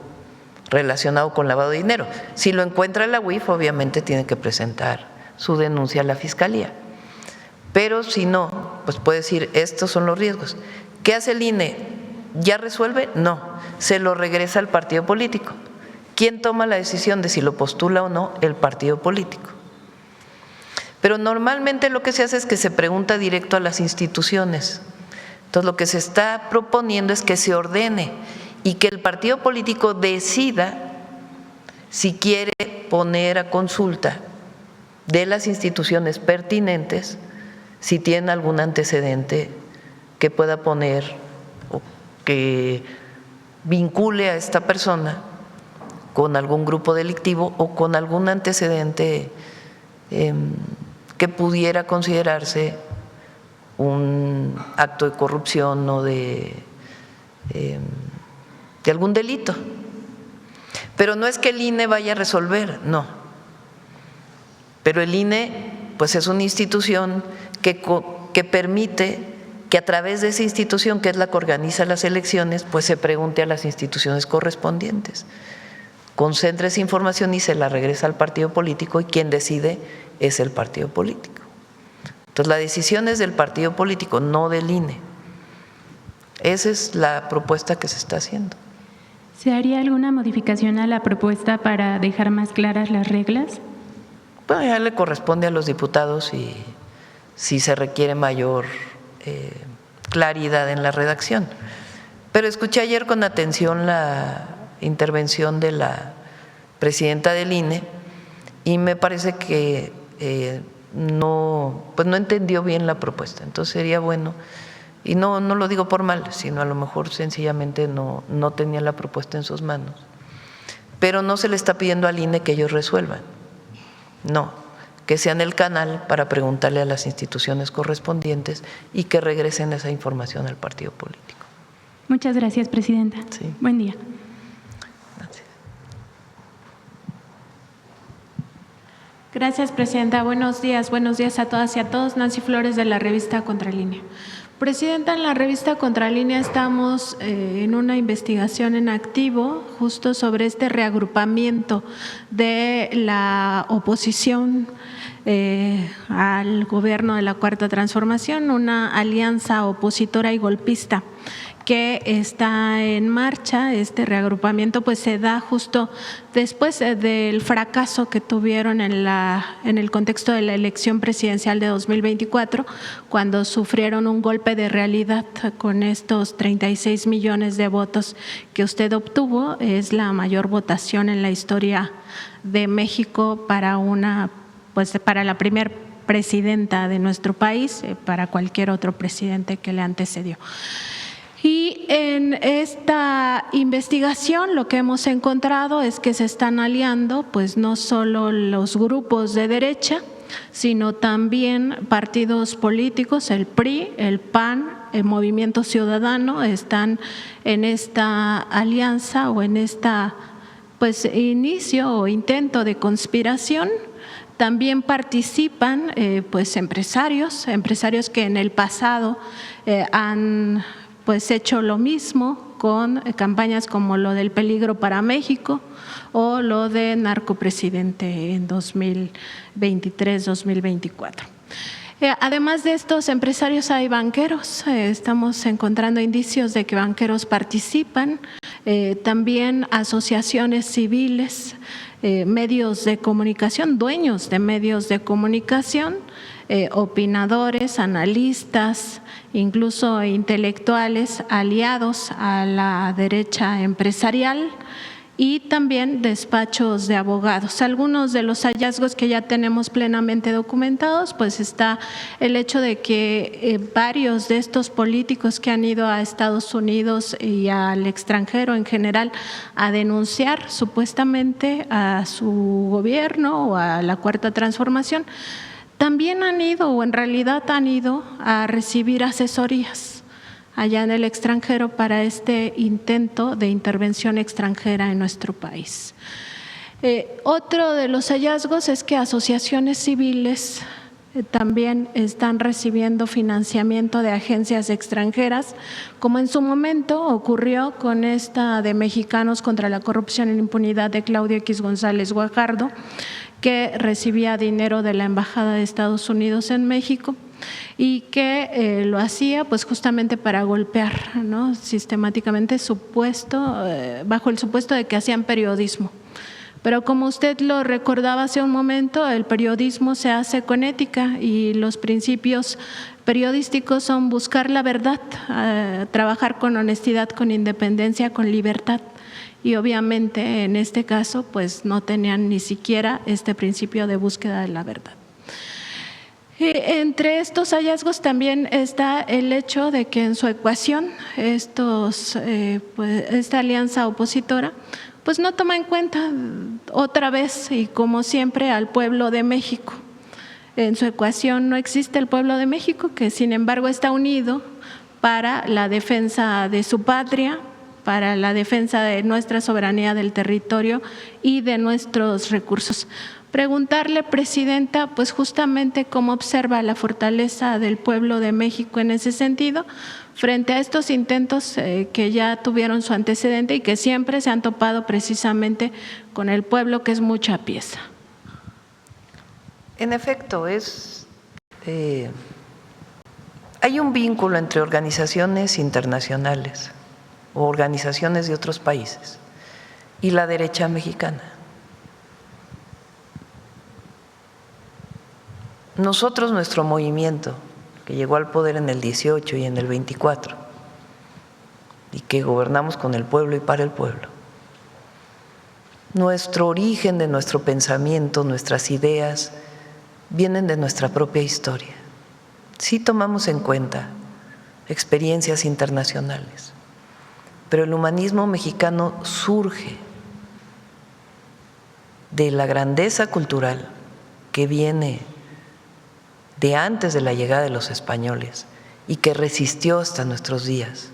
relacionado con lavado de dinero. Si lo encuentra la UIF, obviamente tiene que presentar su denuncia a la Fiscalía. Pero si no, pues puede decir, estos son los riesgos. ¿Qué hace el INE? ¿Ya resuelve? No, se lo regresa al partido político. ¿Quién toma la decisión de si lo postula o no? El partido político. Pero normalmente lo que se hace es que se pregunta directo a las instituciones. Entonces lo que se está proponiendo es que se ordene y que el partido político decida si quiere poner a consulta de las instituciones pertinentes si tienen algún antecedente que pueda poner o que vincule a esta persona con algún grupo delictivo o con algún antecedente que pudiera considerarse un acto de corrupción o de algún delito. Pero no es que el INE vaya a resolver, no. Pero el INE pues es una institución que permite que a través de esa institución, que es la que organiza las elecciones, pues se pregunte a las instituciones correspondientes. Concentra esa información y se la regresa al partido político y quien decide es el partido político. Entonces la decisión es del partido político, no del INE. Esa es la propuesta que se está haciendo. ¿Se haría alguna modificación a la propuesta para dejar más claras las reglas? Bueno, ya le corresponde a los diputados y si se requiere mayor claridad en la redacción. Pero escuché ayer con atención la intervención de la presidenta del INE y me parece que no entendió bien la propuesta. Entonces sería bueno, y no lo digo por mal, sino a lo mejor sencillamente no tenía la propuesta en sus manos. Pero no se le está pidiendo al INE que ellos resuelvan, no, que sean el canal para preguntarle a las instituciones correspondientes y que regresen esa información al partido político. Muchas gracias, presidenta. Sí. Buen día. Gracias, presidenta. Buenos días a todas y a todos. Nancy Flores, de la revista Contralínea. Presidenta, en la revista Contralínea estamos en una investigación en activo justo sobre este reagrupamiento de la oposición al gobierno de la Cuarta Transformación, una alianza opositora y golpista que está en marcha. Este reagrupamiento pues se da justo después del fracaso que tuvieron en el contexto de la elección presidencial de 2024, cuando sufrieron un golpe de realidad con estos 36 millones de votos que usted obtuvo. Es la mayor votación en la historia de México para la primer presidenta de nuestro país, para cualquier otro presidente que le antecedió. Y en esta investigación lo que hemos encontrado es que se están aliando pues no solo los grupos de derecha, sino también partidos políticos, el PRI, el PAN, el Movimiento Ciudadano, están en esta alianza o en esta pues inicio o intento de conspiración. También participan pues empresarios que en el pasado han pues hecho lo mismo con campañas como lo del peligro para México o lo de narcopresidente en 2023-2024. Además de estos empresarios hay banqueros, estamos encontrando indicios de que banqueros participan, también asociaciones civiles, medios de comunicación, dueños de medios de comunicación, opinadores, analistas, incluso intelectuales aliados a la derecha empresarial y también despachos de abogados. Algunos de los hallazgos que ya tenemos plenamente documentados, pues está el hecho de que varios de estos políticos que han ido a Estados Unidos y al extranjero en general a denunciar supuestamente a su gobierno o a la Cuarta Transformación, también han ido o en realidad han ido a recibir asesorías allá en el extranjero para este intento de intervención extranjera en nuestro país. Otro de los hallazgos es que asociaciones civiles también están recibiendo financiamiento de agencias extranjeras, como en su momento ocurrió con esta de Mexicanos contra la Corrupción y la Impunidad de Claudio X González Guajardo, que recibía dinero de la Embajada de Estados Unidos en México y que lo hacía pues justamente para golpear, ¿no?, sistemáticamente bajo el supuesto de que hacían periodismo. Pero como usted lo recordaba hace un momento, el periodismo se hace con ética y los principios periodísticos son buscar la verdad, trabajar con honestidad, con independencia, con libertad. Y obviamente en este caso pues no tenían ni siquiera este principio de búsqueda de la verdad. Entre estos hallazgos también está el hecho de que en su ecuación esta alianza opositora pues no toma en cuenta otra vez y como siempre al pueblo de México. En su ecuación no existe el pueblo de México, que sin embargo está unido para la defensa de su patria, para la defensa de nuestra soberanía del territorio y de nuestros recursos. Preguntarle, Presidenta, pues justamente cómo observa la fortaleza del pueblo de México en ese sentido, frente a estos intentos que ya tuvieron su antecedente y que siempre se han topado precisamente con el pueblo, que es mucha pieza. En efecto, hay un vínculo entre organizaciones internacionales o organizaciones de otros países y la derecha mexicana. Nosotros, nuestro movimiento, que llegó al poder en el 18 y en el 24, y que gobernamos con el pueblo y para el pueblo, nuestro origen de nuestro pensamiento, nuestras ideas, vienen de nuestra propia historia. Sí tomamos en cuenta experiencias internacionales, pero el humanismo mexicano surge de la grandeza cultural que viene de antes de la llegada de los españoles y que resistió hasta nuestros días,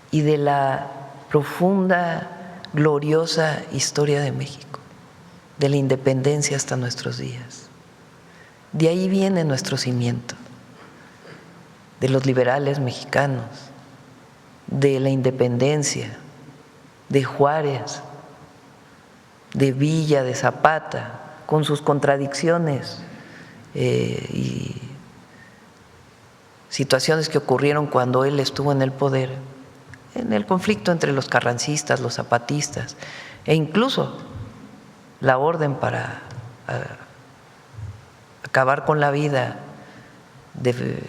y de la profunda, gloriosa historia de México, de la independencia hasta nuestros días. De ahí viene nuestro cimiento, de los liberales mexicanos, de la independencia, de Juárez, de Villa, de Zapata, con sus contradicciones y situaciones que ocurrieron cuando él estuvo en el poder, en el conflicto entre los carrancistas, los zapatistas, e incluso la orden para acabar con la vida de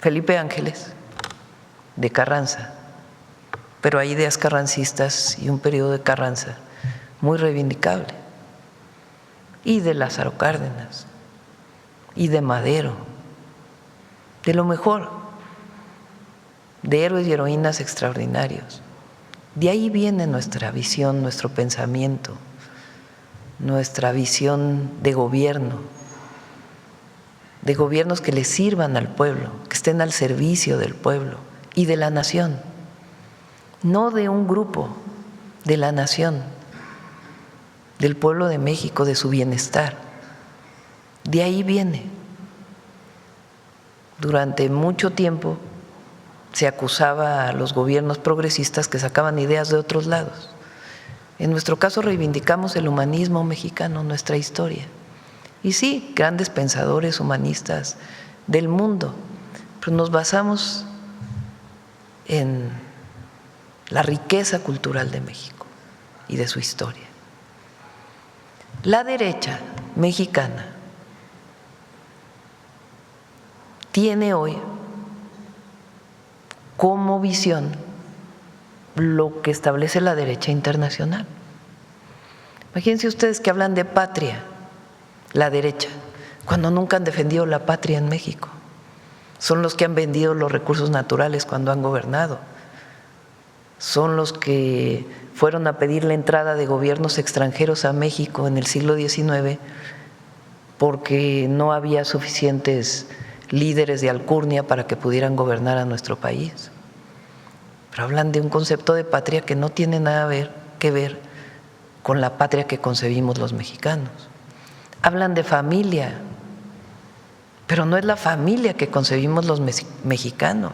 Felipe Ángeles de Carranza, pero hay ideas carrancistas y un periodo de Carranza muy reivindicable, y de Lázaro Cárdenas y de Madero, de lo mejor, de héroes y heroínas extraordinarios. De ahí viene nuestra visión, nuestro pensamiento, nuestra visión de gobierno, de gobiernos que le sirvan al pueblo, que estén al servicio del pueblo y de la nación, no de un grupo, de la nación, del pueblo de México, de su bienestar. De ahí viene. Durante mucho tiempo se acusaba a los gobiernos progresistas que sacaban ideas de otros lados. En nuestro caso reivindicamos el humanismo mexicano, nuestra historia. Y sí, grandes pensadores humanistas del mundo, pero nos basamos en la riqueza cultural de México y de su historia. La derecha mexicana tiene hoy como visión lo que establece la derecha internacional. Imagínense ustedes que hablan de patria, la derecha, cuando nunca han defendido la patria en México. Son los que han vendido los recursos naturales cuando han gobernado. Son los que fueron a pedir la entrada de gobiernos extranjeros a México en el siglo XIX porque no había suficientes líderes de alcurnia para que pudieran gobernar a nuestro país. Pero hablan de un concepto de patria que no tiene nada que ver con la patria que concebimos los mexicanos. Hablan de familia, pero no es la familia que concebimos los mexicanos.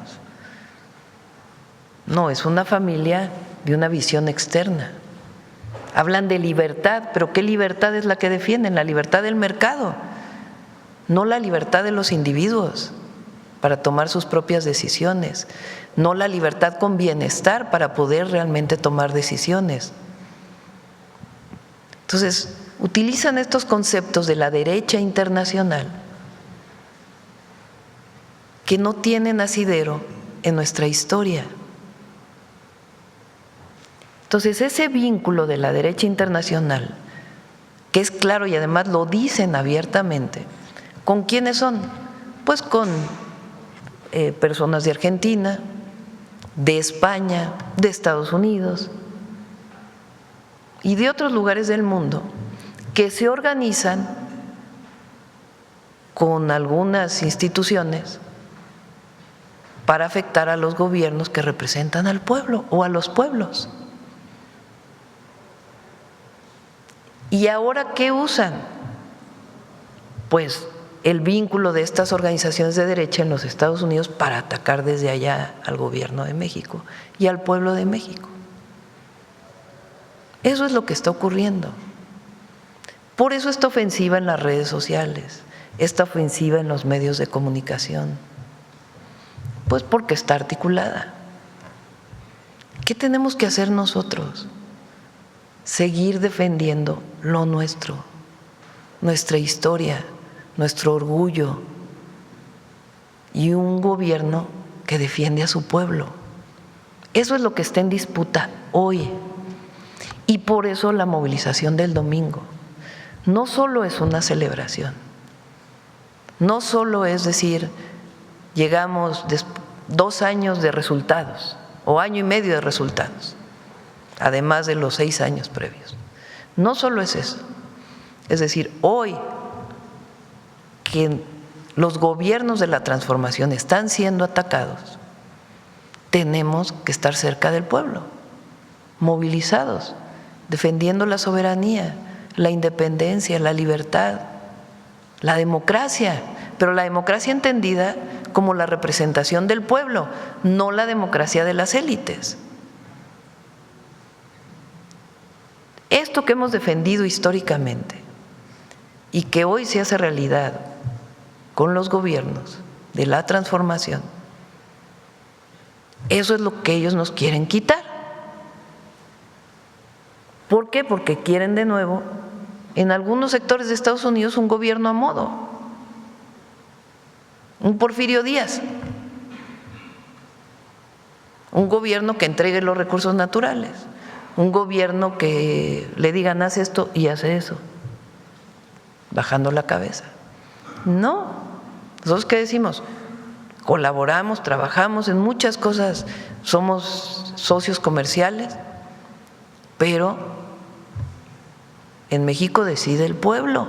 No, es una familia de una visión externa. Hablan de libertad, pero ¿qué libertad es la que defienden? La libertad del mercado, no la libertad de los individuos para tomar sus propias decisiones, no la libertad con bienestar para poder realmente tomar decisiones. Entonces, utilizan estos conceptos de la derecha internacional que no tienen asidero en nuestra historia. Entonces, ese vínculo de la derecha internacional, que es claro y además lo dicen abiertamente, ¿con quiénes son? Pues con personas de Argentina, de España, de Estados Unidos y de otros lugares del mundo que se organizan con algunas instituciones para afectar a los gobiernos que representan al pueblo o a los pueblos. ¿Y ahora qué usan? Pues el vínculo de estas organizaciones de derecha en los Estados Unidos para atacar desde allá al gobierno de México y al pueblo de México. Eso es lo que está ocurriendo. Por eso esta ofensiva en las redes sociales, esta ofensiva en los medios de comunicación, pues porque está articulada. ¿Qué tenemos que hacer nosotros? Seguir defendiendo lo nuestro, nuestra historia, nuestro orgullo y un gobierno que defiende a su pueblo. Eso es lo que está en disputa hoy. Y por eso la movilización del domingo no solo es una celebración, no solo es decir, llegamos 2 años de resultados o año y medio de resultados, además de los 6 años previos. No solo es eso, es decir, hoy que los gobiernos de la transformación están siendo atacados, tenemos que estar cerca del pueblo, movilizados, defendiendo la soberanía, la independencia, la libertad, la democracia, pero la democracia entendida como la representación del pueblo, no la democracia de las élites. Esto que hemos defendido históricamente y que hoy se hace realidad con los gobiernos de la transformación, eso es lo que ellos nos quieren quitar. ¿Por qué? Porque quieren de nuevo, en algunos sectores de Estados Unidos, un gobierno a modo, un Porfirio Díaz, un gobierno que entregue los recursos naturales, un gobierno que le digan haz esto y hace eso, bajando la cabeza. No, nosotros ¿qué decimos? Colaboramos, trabajamos en muchas cosas, somos socios comerciales, pero en México decide el pueblo,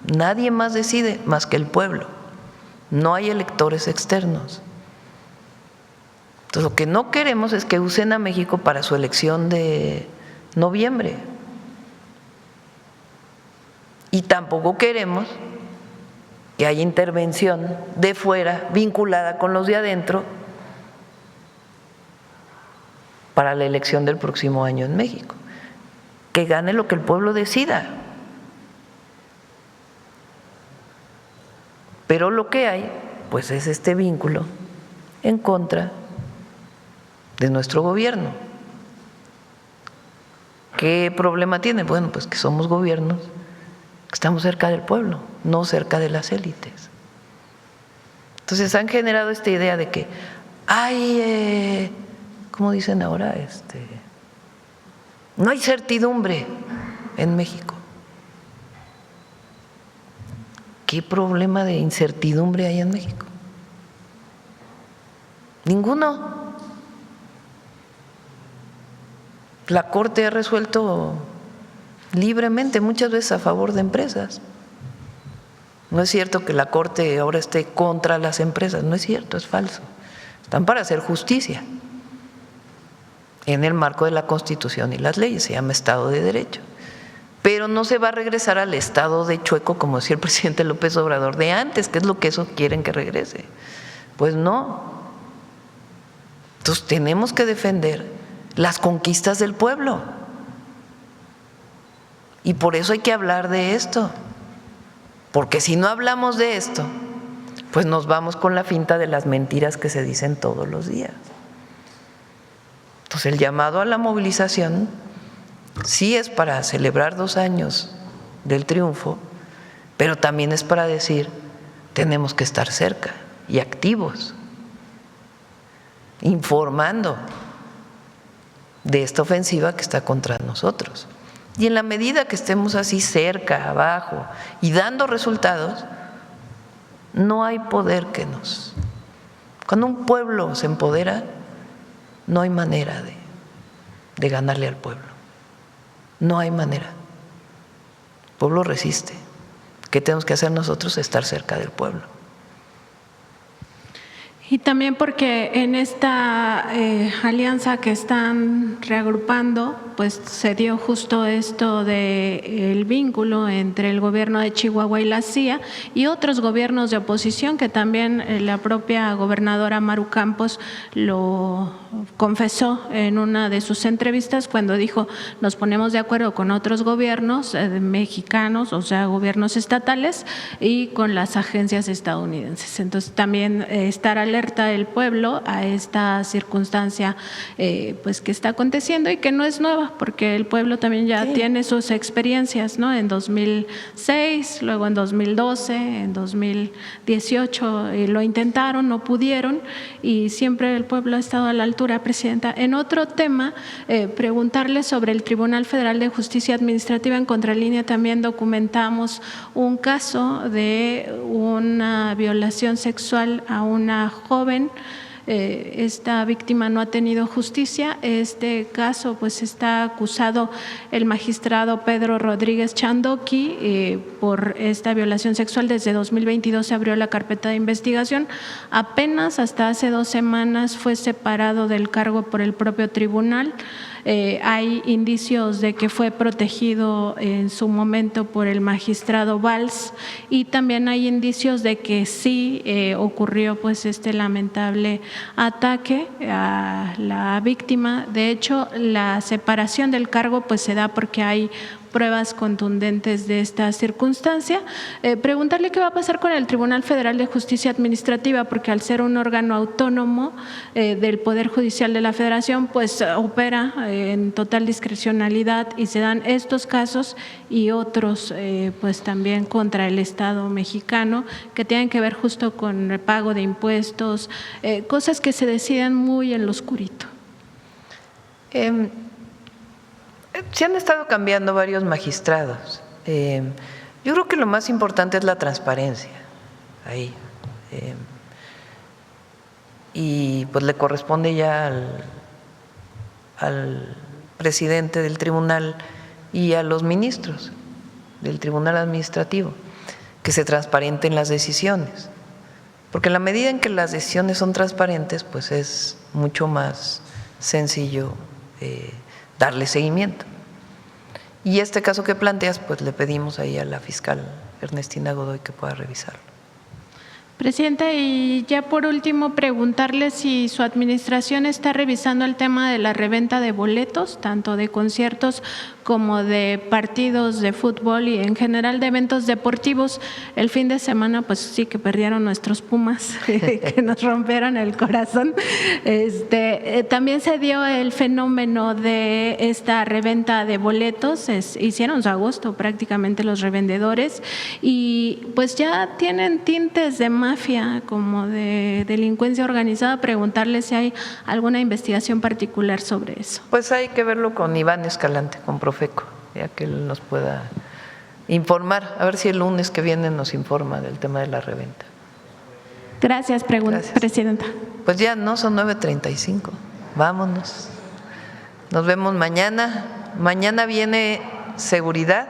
nadie más decide más que el pueblo, no hay electores externos. Entonces lo que no queremos es que usen a México para su elección de noviembre y tampoco queremos que haya intervención de fuera vinculada con los de adentro para la elección del próximo año en México. Que gane lo que el pueblo decida. Pero lo que hay, pues es este vínculo en contra de nuestro gobierno. ¿Qué problema tiene? Bueno, pues que somos gobiernos que estamos cerca del pueblo, no cerca de las élites. Entonces han generado esta idea de que hay, ¿cómo dicen ahora? No hay certidumbre en México. ¿Qué problema de incertidumbre hay en México? Ninguno. La Corte ha resuelto libremente, muchas veces a favor de empresas. No es cierto que la Corte ahora esté contra las empresas, no es cierto, es falso. Están para hacer justicia en el marco de la Constitución y las leyes, se llama Estado de Derecho. Pero no se va a regresar al estado de chueco, como decía el presidente López Obrador, de antes, que es lo que eso quieren que regrese. Pues no. Entonces tenemos que defender las conquistas del pueblo. Y por eso hay que hablar de esto. Porque si no hablamos de esto, pues nos vamos con la finta de las mentiras que se dicen todos los días. Entonces el llamado a la movilización sí es para celebrar 2 años del triunfo, pero también es para decir, tenemos que estar cerca y activos, informando de esta ofensiva que está contra nosotros. Y en la medida que estemos así cerca, abajo y dando resultados, no hay poder que nos… Cuando un pueblo se empodera, no hay manera de ganarle al pueblo. No hay manera. El pueblo resiste. ¿Qué tenemos que hacer nosotros? Estar cerca del pueblo. Y también porque en esta alianza que están reagrupando, pues se dio justo esto del vínculo entre el gobierno de Chihuahua y la CIA y otros gobiernos de oposición, que también la propia gobernadora Maru Campos lo confesó en una de sus entrevistas cuando dijo: nos ponemos de acuerdo con otros gobiernos mexicanos, o sea, gobiernos estatales, y con las agencias estadounidenses. Entonces también estar alerta el pueblo a esta circunstancia pues que está aconteciendo y que no es nueva, porque el pueblo también ya tiene sus experiencias, ¿no? En 2006, luego en 2012, en 2018 lo intentaron, no pudieron, y siempre el pueblo ha estado a la altura. Presidenta, en otro tema, preguntarle sobre el Tribunal Federal de Justicia Administrativa. En Contralínea también documentamos un caso de una violación sexual a una joven. Esta víctima no ha tenido justicia. Este caso pues está acusado el magistrado Pedro Rodríguez Chandoqui por esta violación sexual. Desde 2022 se abrió la carpeta de investigación. Apenas hasta hace 2 semanas fue separado del cargo por el propio tribunal. Hay indicios de que fue protegido en su momento por el magistrado Valls, y también hay indicios de que sí ocurrió pues este lamentable ataque a la víctima. De hecho, la separación del cargo pues se da porque hay pruebas contundentes de esta circunstancia. Preguntarle qué va a pasar con el Tribunal Federal de Justicia Administrativa, porque al ser un órgano autónomo del Poder Judicial de la Federación, pues opera en total discrecionalidad, y se dan estos casos y otros pues también contra el Estado mexicano, que tienen que ver justo con el pago de impuestos, cosas que se deciden muy en lo oscurito. Se han estado cambiando varios magistrados. Yo creo que lo más importante es la transparencia ahí. Y pues le corresponde ya al presidente del tribunal y a los ministros del tribunal administrativo que se transparenten las decisiones. Porque en la medida en que las decisiones son transparentes, pues es mucho más sencillo darle seguimiento. Y este caso que planteas, pues le pedimos ahí a la fiscal Ernestina Godoy que pueda revisarlo. Presidenta, y ya por último preguntarle si su administración está revisando el tema de la reventa de boletos, tanto de conciertos como de partidos de fútbol y en general de eventos deportivos. El fin de semana pues sí que perdieron nuestros Pumas, que nos rompieron el corazón. También se dio el fenómeno de esta reventa de boletos, hicieron su agosto prácticamente los revendedores, y pues ya tienen tintes de mafia, como de delincuencia organizada. Preguntarle si hay alguna investigación particular sobre eso. Pues hay que verlo con Iván Escalante, con Profeco, ya que él nos pueda informar, a ver si el lunes que viene nos informa del tema de la reventa. Gracias, Presidenta. Pues ya no, son 9:35, vámonos. Nos vemos mañana. Mañana viene seguridad.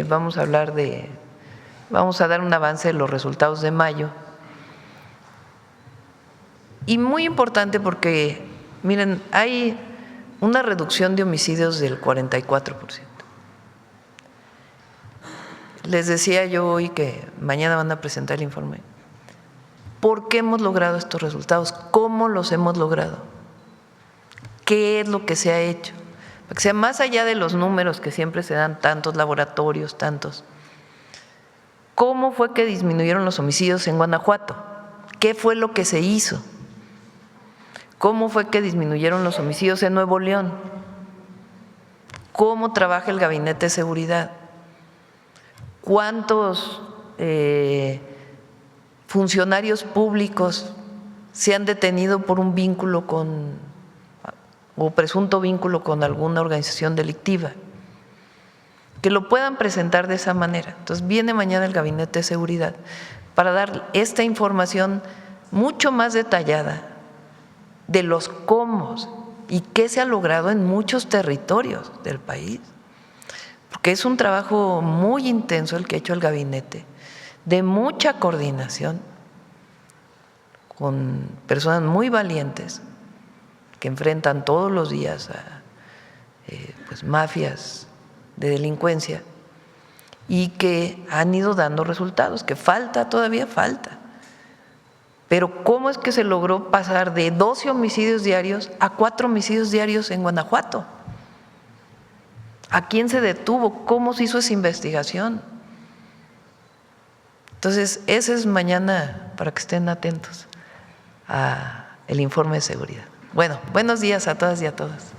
Vamos a dar un avance de los resultados de mayo. Y muy importante porque, miren, hay una reducción de homicidios del 44%. Les decía yo hoy que mañana van a presentar el informe. ¿Por qué hemos logrado estos resultados? ¿Cómo los hemos logrado? ¿Qué es lo que se ha hecho? Para que sea más allá de los números que siempre se dan, tantos laboratorios, tantos. ¿Cómo fue que disminuyeron los homicidios en Guanajuato? ¿Qué fue lo que se hizo? ¿Cómo fue que disminuyeron los homicidios en Nuevo León? ¿Cómo trabaja el Gabinete de Seguridad? ¿Cuántos funcionarios públicos se han detenido por un vínculo o presunto vínculo con alguna organización delictiva? Que lo puedan presentar de esa manera. Entonces viene mañana el Gabinete de Seguridad para dar esta información mucho más detallada de los cómo y qué se ha logrado en muchos territorios del país, porque es un trabajo muy intenso el que ha hecho el gabinete, de mucha coordinación, con personas muy valientes que enfrentan todos los días a pues mafias de delincuencia y que han ido dando resultados, que todavía falta. Pero ¿cómo es que se logró pasar de 12 homicidios diarios a 4 homicidios diarios en Guanajuato? ¿A quién se detuvo? ¿Cómo se hizo esa investigación? Entonces, ese es mañana para que estén atentos al informe de seguridad. Bueno, buenos días a todas y a todos.